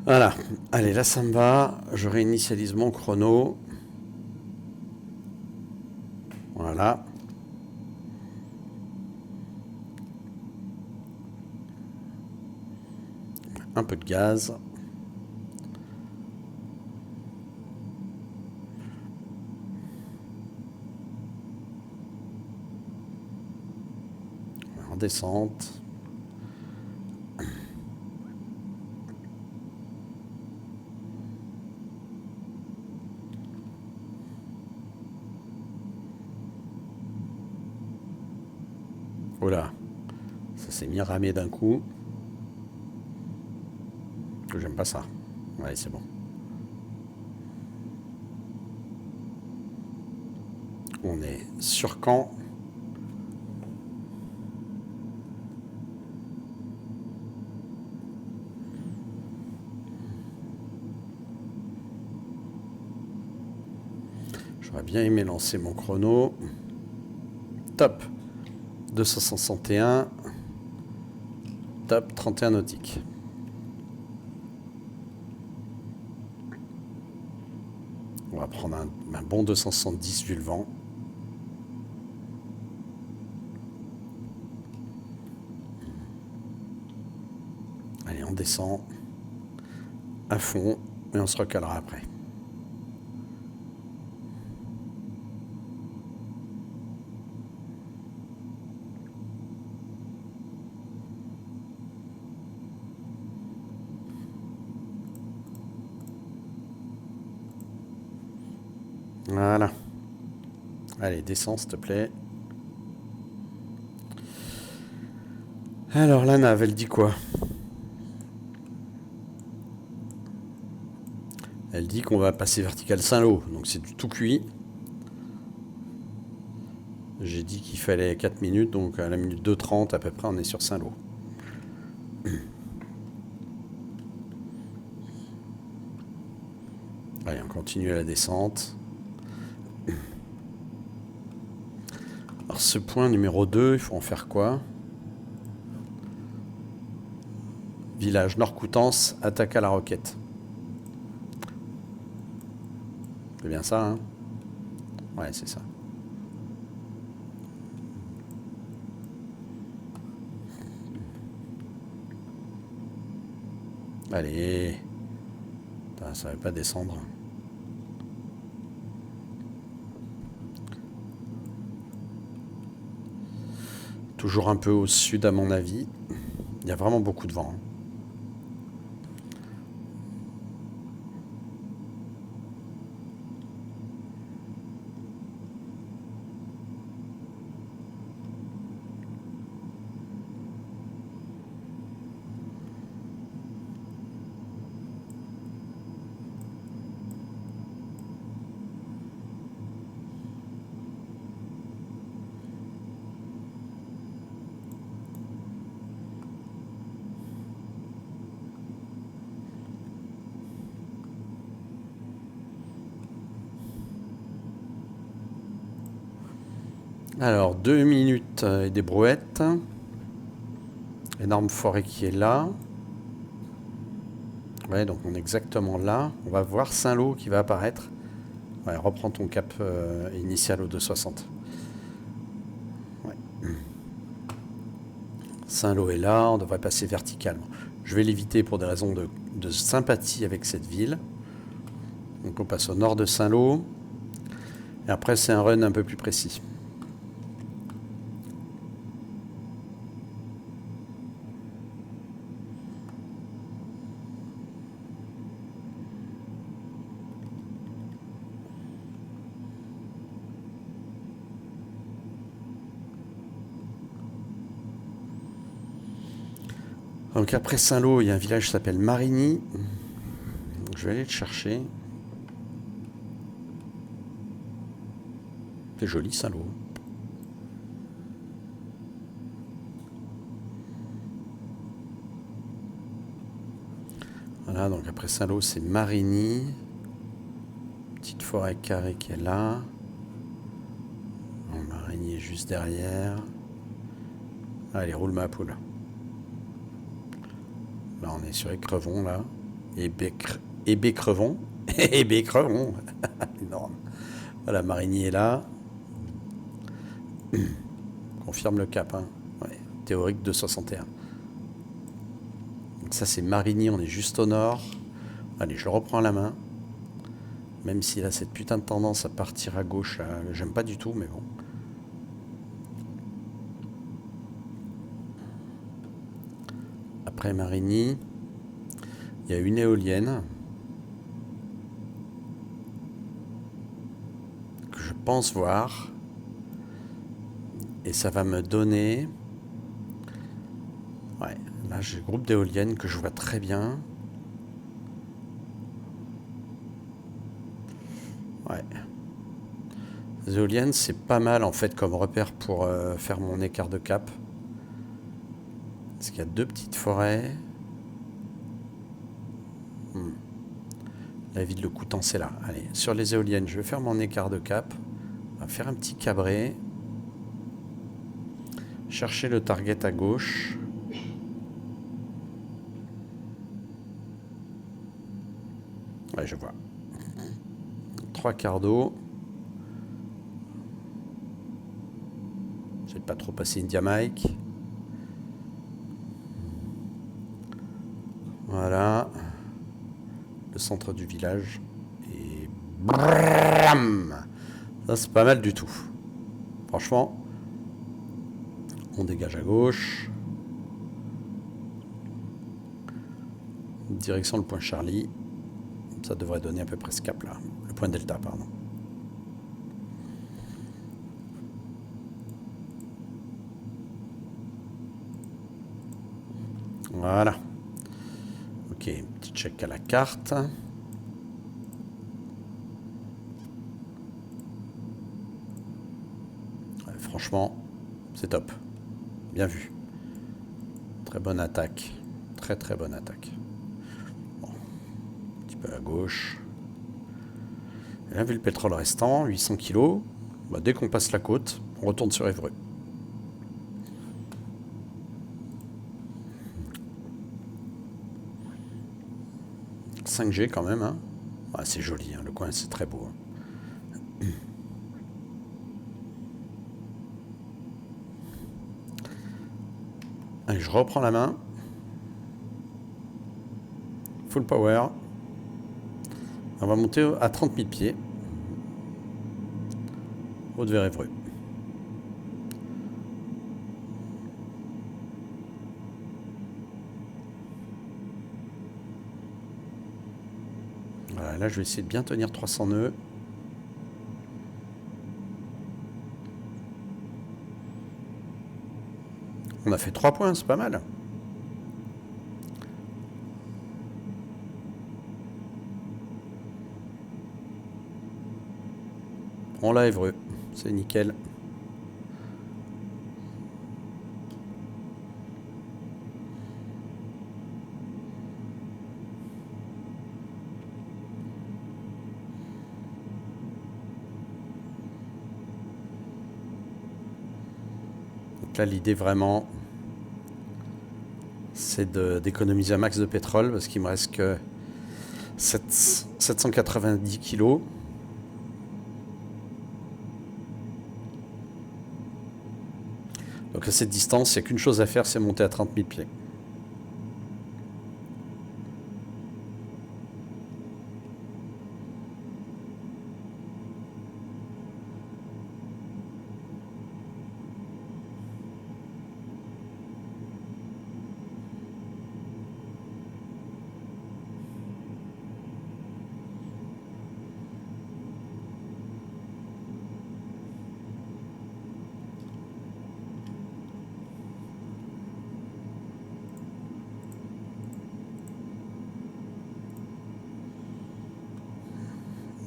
Voilà. Allez, là, ça me va. Je réinitialise mon chrono. Voilà. un peu de gaz. En descente. Voilà, ça s'est mis ramé d'un coup. J'aime pas ça. Ouais, c'est bon. On est sur Caen. J'aurais bien aimé lancer mon chrono. Top 261. Top 31 nautiques. On va prendre un bon 270 vu le vent. Allez, on descend à fond et on se recalera après. Voilà. Allez, descends s'il te plaît. Alors la nave, elle dit quoi? Elle dit qu'on va passer vertical Saint-Lô, donc c'est du tout cuit. J'ai dit qu'il fallait 4 minutes, donc à la minute 2:30 à peu près, on est sur Saint-Lô. Allez, on continue la descente. Alors ce point numéro 2, il faut en faire quoi? Village Nord-Coutances, attaque à la roquette. C'est bien ça, hein? Ouais, c'est ça. Allez. Putain, ça va pas descendre. Toujours un peu au sud à mon avis. Il y a vraiment beaucoup de vent. Alors, 2 minutes et des brouettes. Énorme forêt qui est là. Ouais, donc on est exactement là. On va voir Saint-Lô qui va apparaître. Ouais, reprends ton cap initial au 260. Ouais. Saint-Lô est là, on devrait passer verticalement. Je vais l'éviter pour des raisons de sympathie avec cette ville. Donc on passe au nord de Saint-Lô. Et après c'est un run un peu plus précis. Donc après Saint-Lô, il y a un village qui s'appelle Marigny. Je vais aller le chercher. C'est joli Saint-Lô. Voilà, donc après Saint-Lô, c'est Marigny. Petite forêt carrée qui est là. Bon, Marigny est juste derrière. Allez, roule ma poule. Là, on est sur Écrevon, là. Ébécrevon. Ébécrevon. Énorme. Voilà, Marigny est là. Confirme le cap, hein. Ouais, théorique 261. Ça c'est Marigny, on est juste au nord. Allez, je le reprends à la main. Même s'il a cette putain de tendance à partir à gauche, j'aime pas du tout, mais bon. Après Marigny, il y a une éolienne que je pense voir. Et ça va me donner... Ouais, là j'ai le groupe d'éoliennes que je vois très bien. Ouais. Les éoliennes, c'est pas mal en fait comme repère pour faire mon écart de cap. Parce qu'il y a deux petites forêts. La ville de Coutan, c'est là. Allez, sur les éoliennes, je vais faire mon écart de cap. On va faire un petit cabré. Chercher le target à gauche. Ouais, je vois. 3 quarts d'eau. J'essaie de pas trop passer une Mike. Voilà. Le centre du village. Et... Bram, ça, c'est pas mal du tout. Franchement, on dégage à gauche. Direction le point Charlie. Ça devrait donner à peu près ce cap là. Le point Delta, pardon. Voilà. Ok, petit check à la carte. Ouais, franchement, c'est top. Bien vu. Très bonne attaque. Très très bonne attaque. Bon. Un petit peu à gauche. Et là, vu le pétrole restant, 800 kg, bah, dès qu'on passe la côte, on retourne sur Évreux. « 5G quand même, hein. Ouais, c'est joli, hein, le coin c'est très beau. Hein. Allez, je reprends la main. Full power. On va monter à 30 000 pieds. Haute vers Évreux. Voilà, là je vais essayer de bien tenir 300 nœuds. On a fait 3 points, c'est pas mal. On l'a Évreux, c'est nickel. Donc là l'idée vraiment, c'est d'économiser un max de pétrole parce qu'il me reste que 790 kilos. Donc à cette distance, il n'y a qu'une chose à faire, c'est monter à 30 000 pieds.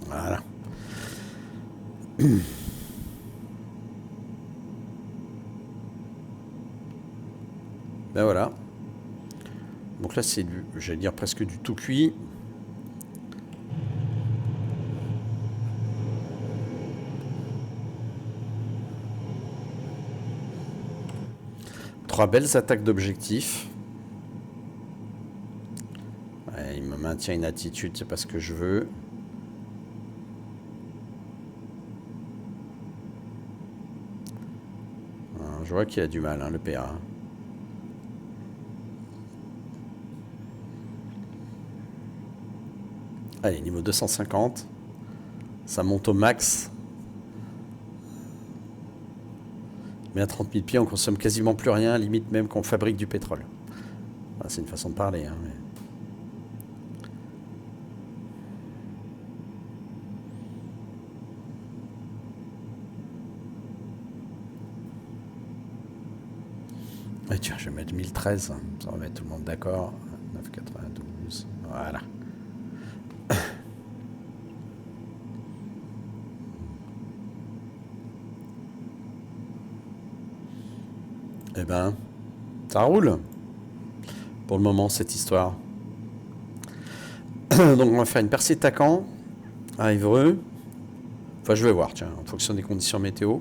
Voilà. Ben voilà. Donc là, c'est du, j'allais dire presque du tout cuit. Trois belles attaques d'objectifs. Ouais, il me maintient une attitude, c'est pas ce que je veux. Je vois qu'il a du mal, hein, le PA. Allez, niveau 250. Ça monte au max. Mais à 30 000 pieds, on consomme quasiment plus rien, limite même qu'on fabrique du pétrole. Enfin, c'est une façon de parler. Hein, mais... Et tiens, je vais mettre 1013. Ça va mettre tout le monde d'accord. 9,92. Voilà. Eh ben, ça roule. Pour le moment, cette histoire. Donc, on va faire une percée de Tacan à Évreux. Enfin, je vais voir, tiens, en fonction des conditions météo.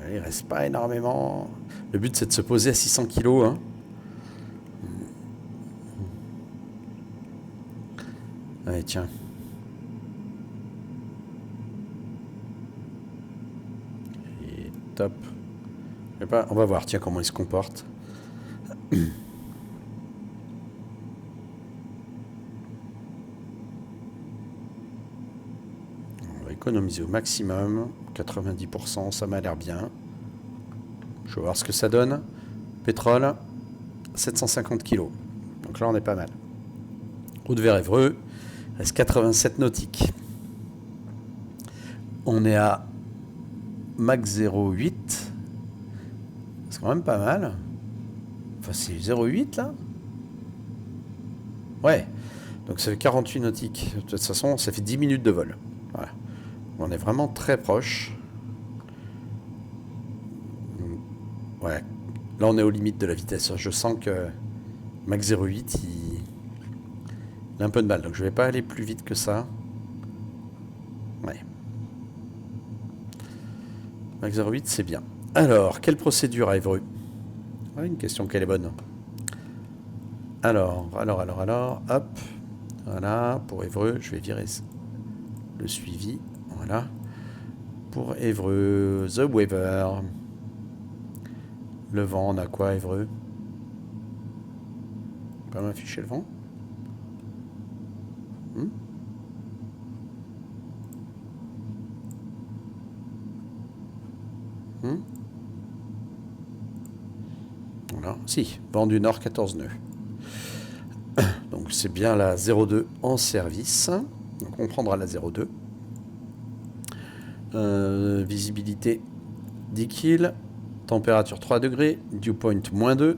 Il reste pas énormément. Le but, c'est de se poser à 600 kg. Hein. Allez, tiens. Et top. Je sais pas, on va voir, tiens, comment il se comporte. On va économiser au maximum. 90%, ça m'a l'air bien. Je vais voir ce que ça donne. Pétrole, 750 kg. Donc là, on est pas mal. Route vers Évreux, il reste 87 nautiques. On est à max 0,8. C'est quand même pas mal. Enfin, c'est 0,8 là. Ouais. Donc ça fait 48 nautiques. De toute façon, ça fait 10 minutes de vol. Voilà. On est vraiment très proche. Ouais. Là, on est aux limites de la vitesse. Je sens que max 0,8, il a un peu de mal. Donc je vais pas aller plus vite que ça. Ouais. Max 0,8, c'est bien. Alors, quelle procédure à Évreux? Ouais, une question qu'elle est bonne. Alors, hop. Voilà, pour Évreux, je vais virer le suivi. Voilà. Pour Évreux, The Weaver. Le vent, on a quoi, Évreux? Pas m'afficher le vent? Voilà, si, vent du nord 14 nœuds. Donc c'est bien la 02 en service. Donc on prendra la 02. Visibilité 10 kg. Température 3 degrés. Dew point -2.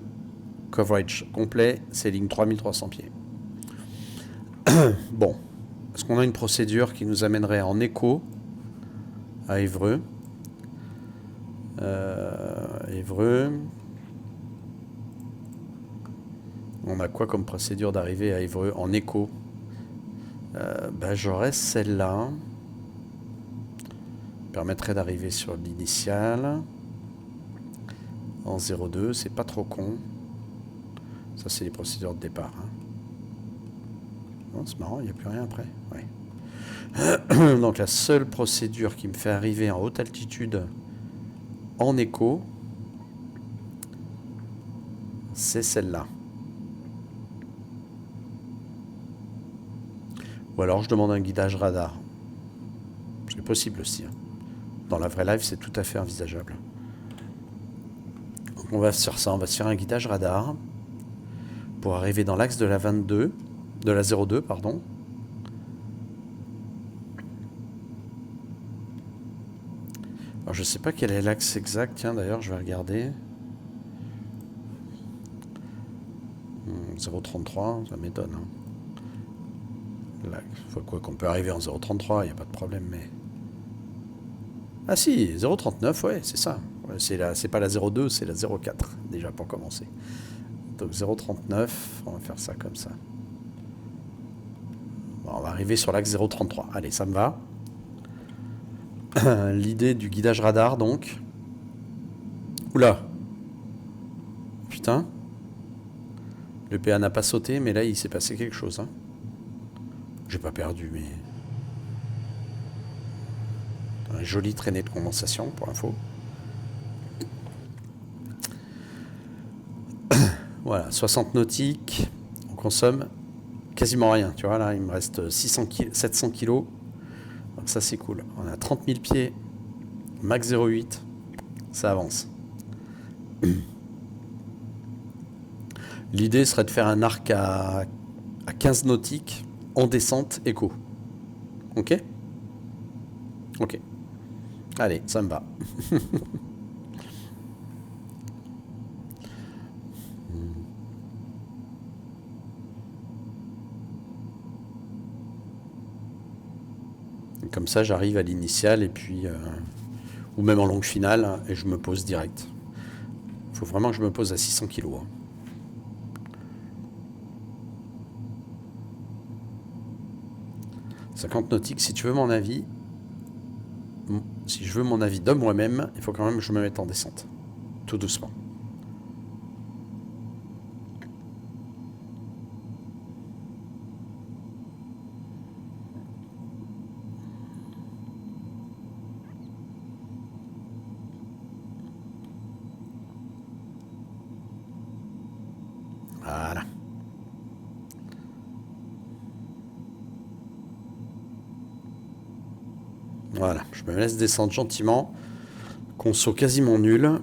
Coverage complet. Sailing 3300 pieds. Bon. Est-ce qu'on a une procédure qui nous amènerait en écho à Évreux? Évreux. On a quoi comme procédure d'arrivée à Évreux en écho? J'aurais celle-là. Permettrait d'arriver sur l'initiale. En 02, c'est pas trop con. Ça, c'est les procédures de départ. Hein. Oh, c'est marrant, il n'y a plus rien après. Ouais. Donc la seule procédure qui me fait arriver en haute altitude en écho, c'est celle-là. Ou alors je demande un guidage radar. C'est possible aussi. Hein. Dans la vraie life, c'est tout à fait envisageable. Donc on va se faire ça, on va se faire un guidage radar pour arriver dans l'axe de la 22, de la 02, pardon. Alors je sais pas quel est l'axe exact, tiens d'ailleurs je vais regarder. 0,33, ça m'étonne. Hein. Là, quoi qu'on peut arriver en 0,33, il n'y a pas de problème, mais... Ah si, 0,39, ouais, c'est ça. Ouais, c'est pas la 0,2, c'est la 0,4, déjà pour commencer. Donc 0,39, on va faire ça comme ça. Bon, on va arriver sur l'axe 0,33. Allez, ça me va. L'idée du guidage radar, donc. Oula. Putain. Le PA n'a pas sauté, mais là, il s'est passé quelque chose. Hein. J'ai pas perdu, mais... Un joli traînée de condensation, pour info. Voilà, 60 nautiques, on consomme quasiment rien. Tu vois, là, il me reste 700 kilos. Donc ça, c'est cool. On a 30 000 pieds, max 0,8. Ça avance. L'idée serait de faire un arc à 15 nautiques en descente éco. Ok? Ok. Allez, ça me va. Comme ça, j'arrive à l'initiale et puis... ou même en longue finale, hein, et je me pose direct. Il faut vraiment que je me pose à 600 kilos. Hein. « 50 nautiques, si tu veux mon avis, si je veux mon avis de moi-même, il faut quand même que je me mette en descente. Tout doucement. Voilà. Voilà, je me laisse descendre gentiment. Conso quasiment nul.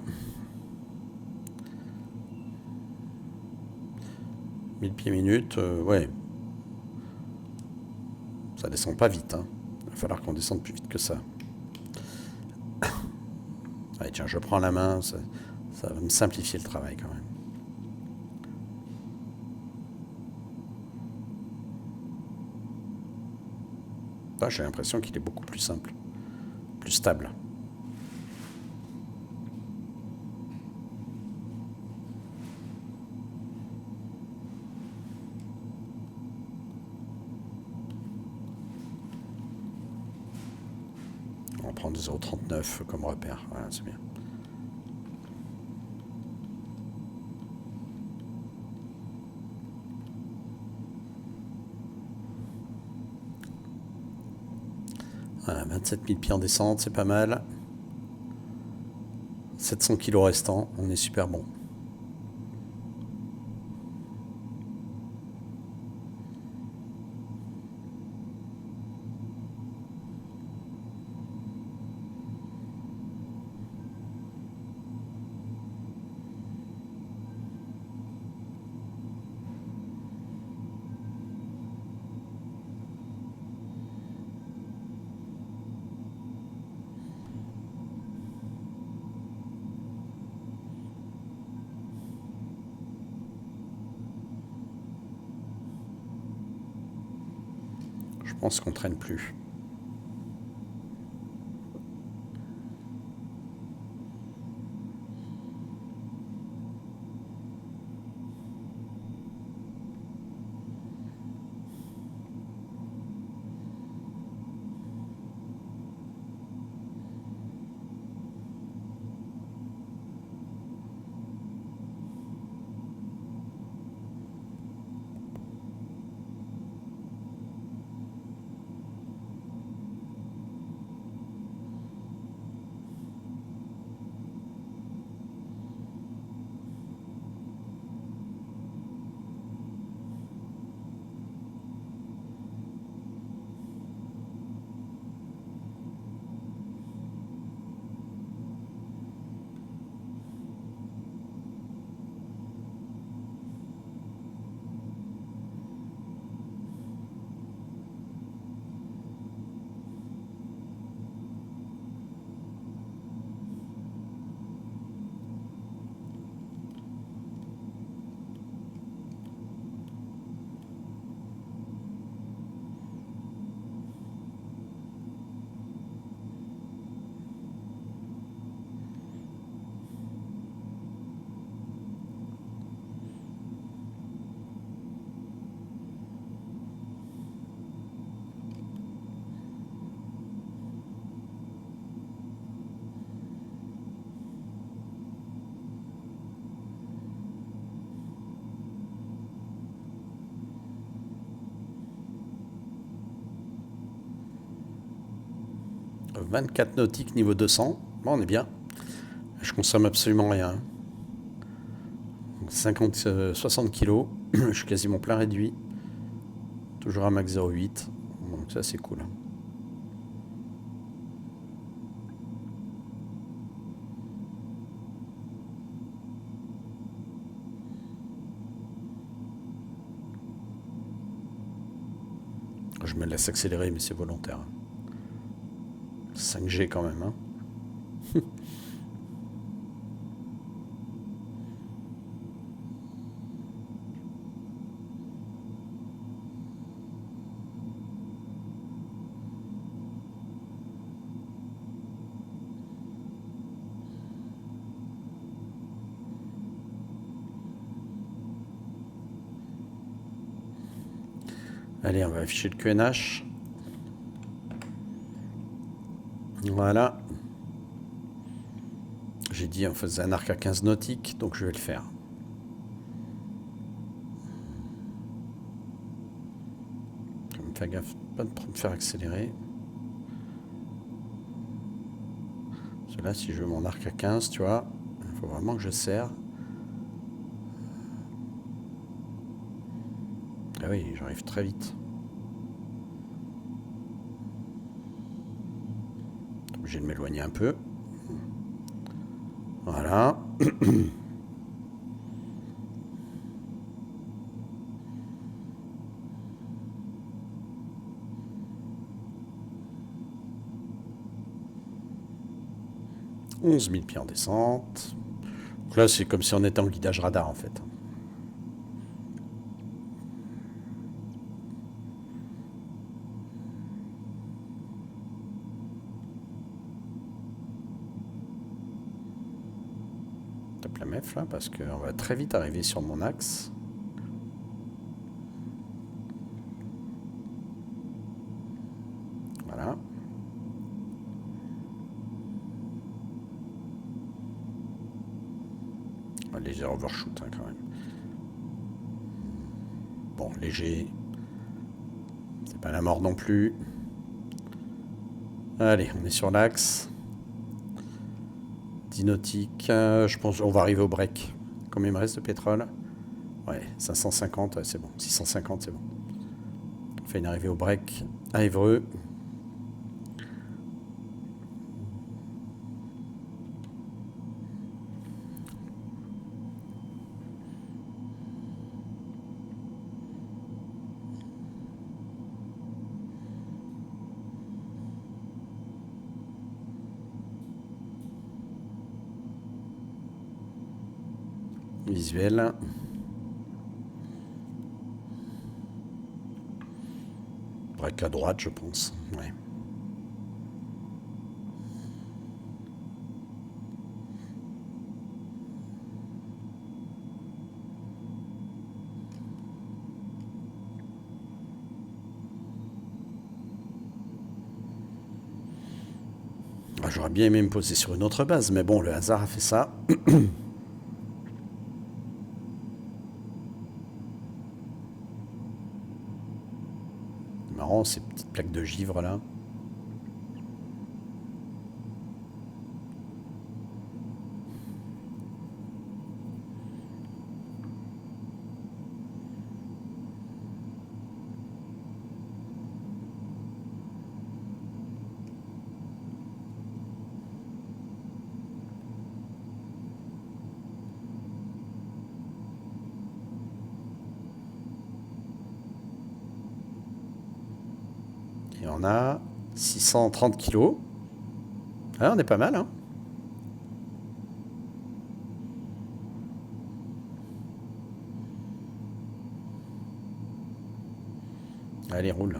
1000 pieds minutes, ouais. Ça descend pas vite. Hein. Il va falloir qu'on descende plus vite que ça. Allez, tiens, je prends la main. Ça va me simplifier le travail quand même. Là, j'ai l'impression qu'il est beaucoup plus simple. Plus stable. On va prendre 0,39 comme repère. Voilà, c'est bien. Voilà, 27 000 pieds en descente, c'est pas mal. 700 kilos restants, on est super bon. Je pense qu'on traîne plus. « 24 nautiques niveau 200. Bon, on est bien. Je consomme absolument rien. Donc 60 kilos. Je suis quasiment plein réduit. Toujours à max 0,8. Donc ça c'est cool. Je me laisse accélérer, mais c'est volontaire. 5G quand même, hein. Allez, on va afficher le QNH. Voilà. J'ai dit on faisait un arc à 15 nautiques, donc je vais le faire. Fais gaffe, pas de me faire accélérer. Parce que là, si je veux mon arc à 15, tu vois, il faut vraiment que je serre. Ah oui, j'arrive très vite. Obligé de m'éloigner un peu. Voilà. « 11 000 pieds en descente. » Donc là, c'est comme si on était en guidage radar, en fait. Tape la mef, là, parce qu'on va très vite arriver sur mon axe. Voilà. Léger overshoot, hein, quand même. Bon, léger. C'est pas la mort non plus. Allez, on est sur l'axe. 10 nautiques. Je pense qu'on va arriver au break. Combien il me reste de pétrole? Ouais, 550, ouais, c'est bon. 650, c'est bon. On fait une arrivée au break à Évreux. Visuel. Break à droite, je pense. Ouais. J'aurais bien aimé me poser sur une autre base, mais bon, le hasard a fait ça. Marrant, ces petites plaques de givre là. Et on a 630 kilos. Ah, on est pas mal, hein. Allez, roule.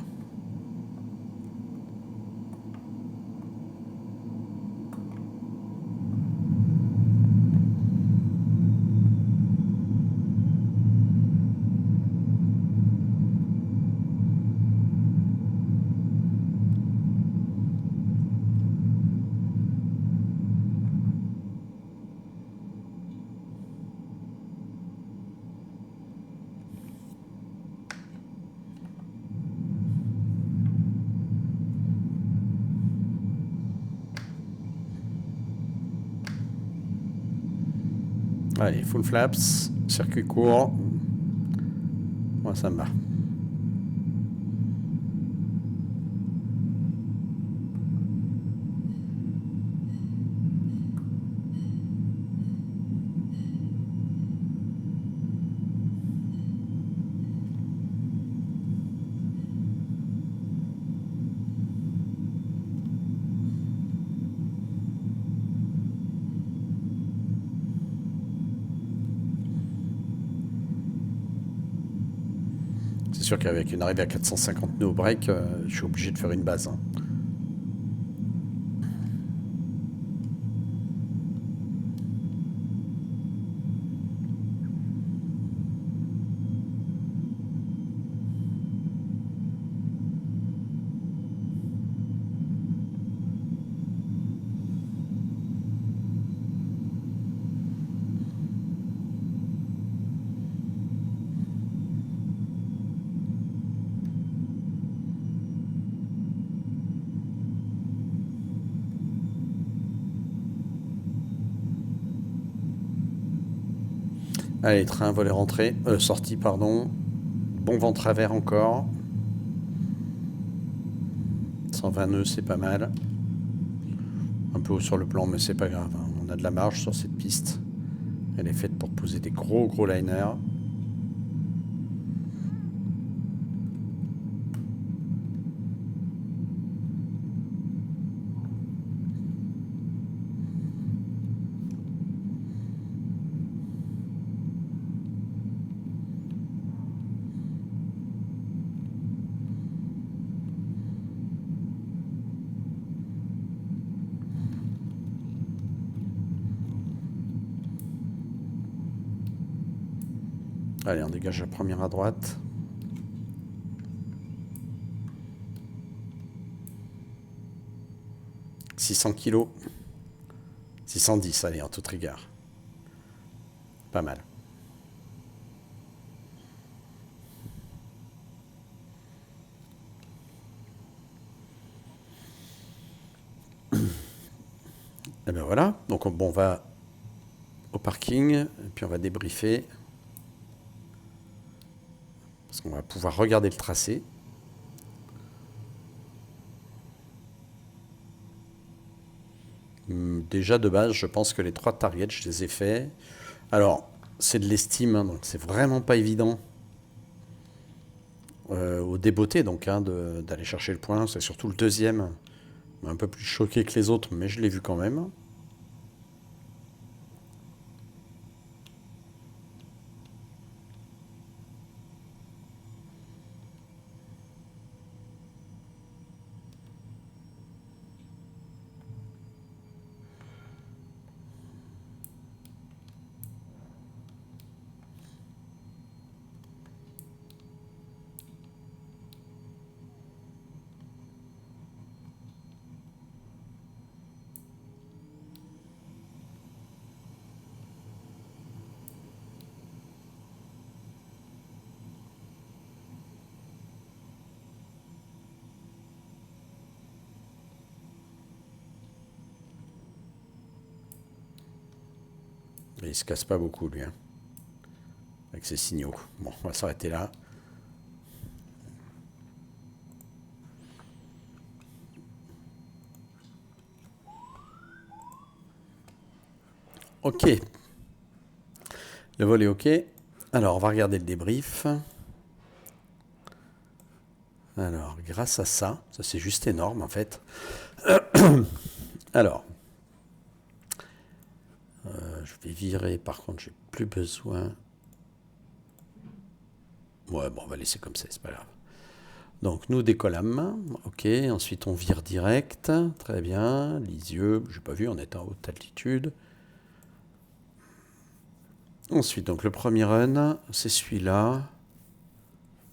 Allez, full flaps, circuit court. Moi, ça me va. C'est sûr qu'avec une arrivée à 450 nœuds au break, je suis obligé de faire une base. Hein. Allez, train, volet rentrée, sortie, pardon. Bon vent travers encore. 120 nœuds, c'est pas mal. Un peu haut sur le plan, mais c'est pas grave. Hein. On a de la marge sur cette piste. Elle est faite pour poser des gros liners. Allez, on dégage la première à droite. « 600 kg. 610, allez, en toute rigueur. Pas mal. Et bien voilà, donc bon, on va au parking, et puis on va débriefer. Parce qu'on va pouvoir regarder le tracé. Déjà de base, je pense que les 3 targets, je les ai faits. Alors, c'est de l'estime, hein, donc c'est vraiment pas évident au débeauté, donc hein, d'aller chercher le point. C'est surtout le deuxième, un peu plus choqué que les autres, mais je l'ai vu quand même. Et il se casse pas beaucoup, lui, hein, avec ses signaux. Bon, on va s'arrêter là. Ok. Le vol est ok. Alors, on va regarder le débrief. Alors, grâce à ça c'est juste énorme en fait. Alors, je vais virer, par contre, j'ai plus besoin. Ouais, bon, on va laisser comme ça, c'est pas grave. Donc, nous décollâmes, ok, ensuite on vire direct, très bien, Lisieux, j'ai pas vu, on est en haute altitude. Ensuite, donc le premier run, c'est celui-là.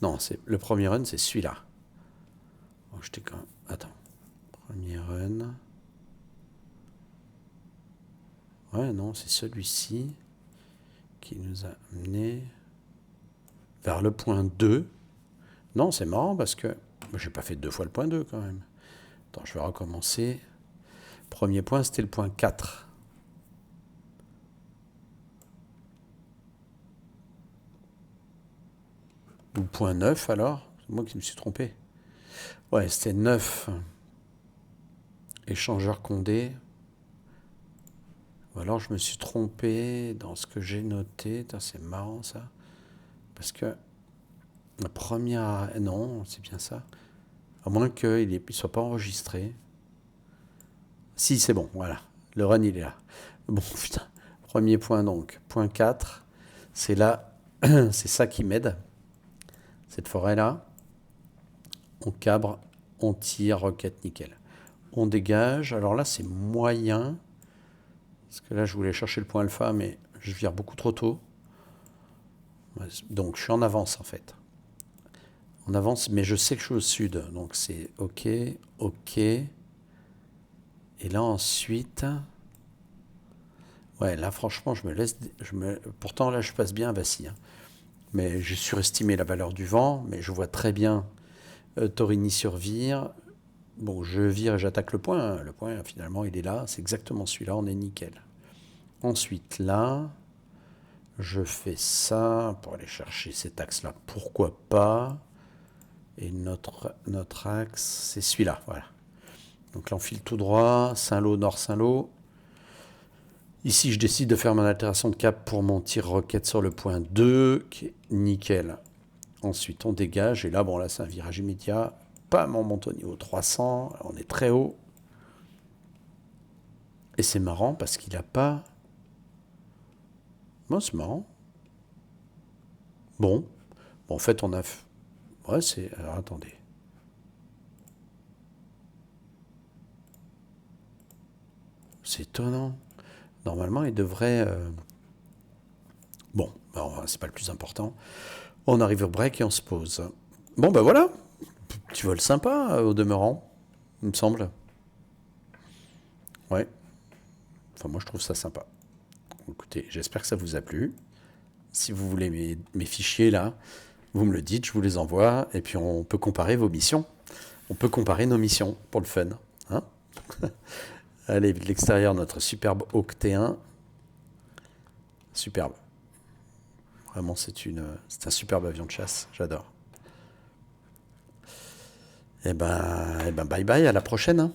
Non, le premier run, c'est celui-là. Oh, attends, premier run. Ouais, non, c'est celui-ci qui nous a amené vers le point 2. Non, c'est marrant parce que j'ai pas fait 2 fois le point 2 quand même. Attends, je vais recommencer. Premier point, c'était le point 4. Ou point 9 alors. C'est moi qui me suis trompé. Ouais, c'était 9. Échangeur Condé. Ou alors je me suis trompé dans ce que j'ai noté. C'est marrant ça. Parce que la première... Non, c'est bien ça. À moins qu'il ne soit pas enregistré. Si, c'est bon, voilà. Le run, il est là. Bon, putain. Premier point donc. Point 4. C'est là. C'est ça qui m'aide. Cette forêt-là. On cabre, on tire, roquette, nickel. On dégage. Alors là, c'est moyen. Parce que là, je voulais chercher le point alpha, mais je vire beaucoup trop tôt. Donc, je suis en avance, en fait. En avance, mais je sais que je suis au sud. Donc, c'est OK, OK. Et là, ensuite... Ouais, là, franchement, je me laisse... Pourtant, là, je passe bien à Vassy. Hein. Mais j'ai surestimé la valeur du vent, mais je vois très bien Torigny sur vire. Bon, je vire et j'attaque le point. Le point, finalement, il est là. C'est exactement celui-là. On est nickel. Ensuite, là, je fais ça pour aller chercher cet axe-là. Pourquoi pas? Et notre axe, c'est celui-là. Voilà. Donc là, on file tout droit. Saint-Lô, Nord Saint-Lô. Ici, je décide de faire mon altération de cap pour mon tir roquette sur le point 2, qui est nickel. Ensuite, on dégage. Et là, bon, là, c'est un virage immédiat. Pam, on monte au niveau 300. On est très haut. Et c'est marrant parce qu'il n'a pas... Bon, c'est marrant. Bon, en fait, on a... Ouais, c'est... Alors, attendez. C'est étonnant. Normalement, il devrait... Bon, c'est pas le plus important. On arrive au break et on se pose. Bon, ben voilà. Petit vol sympa, au demeurant, il me semble. Ouais. Enfin, moi, je trouve ça sympa. Écoutez, j'espère que ça vous a plu. Si vous voulez mes fichiers, là, vous me le dites, je vous les envoie. Et puis, on peut comparer vos missions. On peut comparer nos missions pour le fun. Hein. Allez, de l'extérieur, notre superbe Hawk T1. Superbe. Vraiment, c'est un superbe avion de chasse. J'adore. Eh ben, bye bye, à la prochaine. Hein.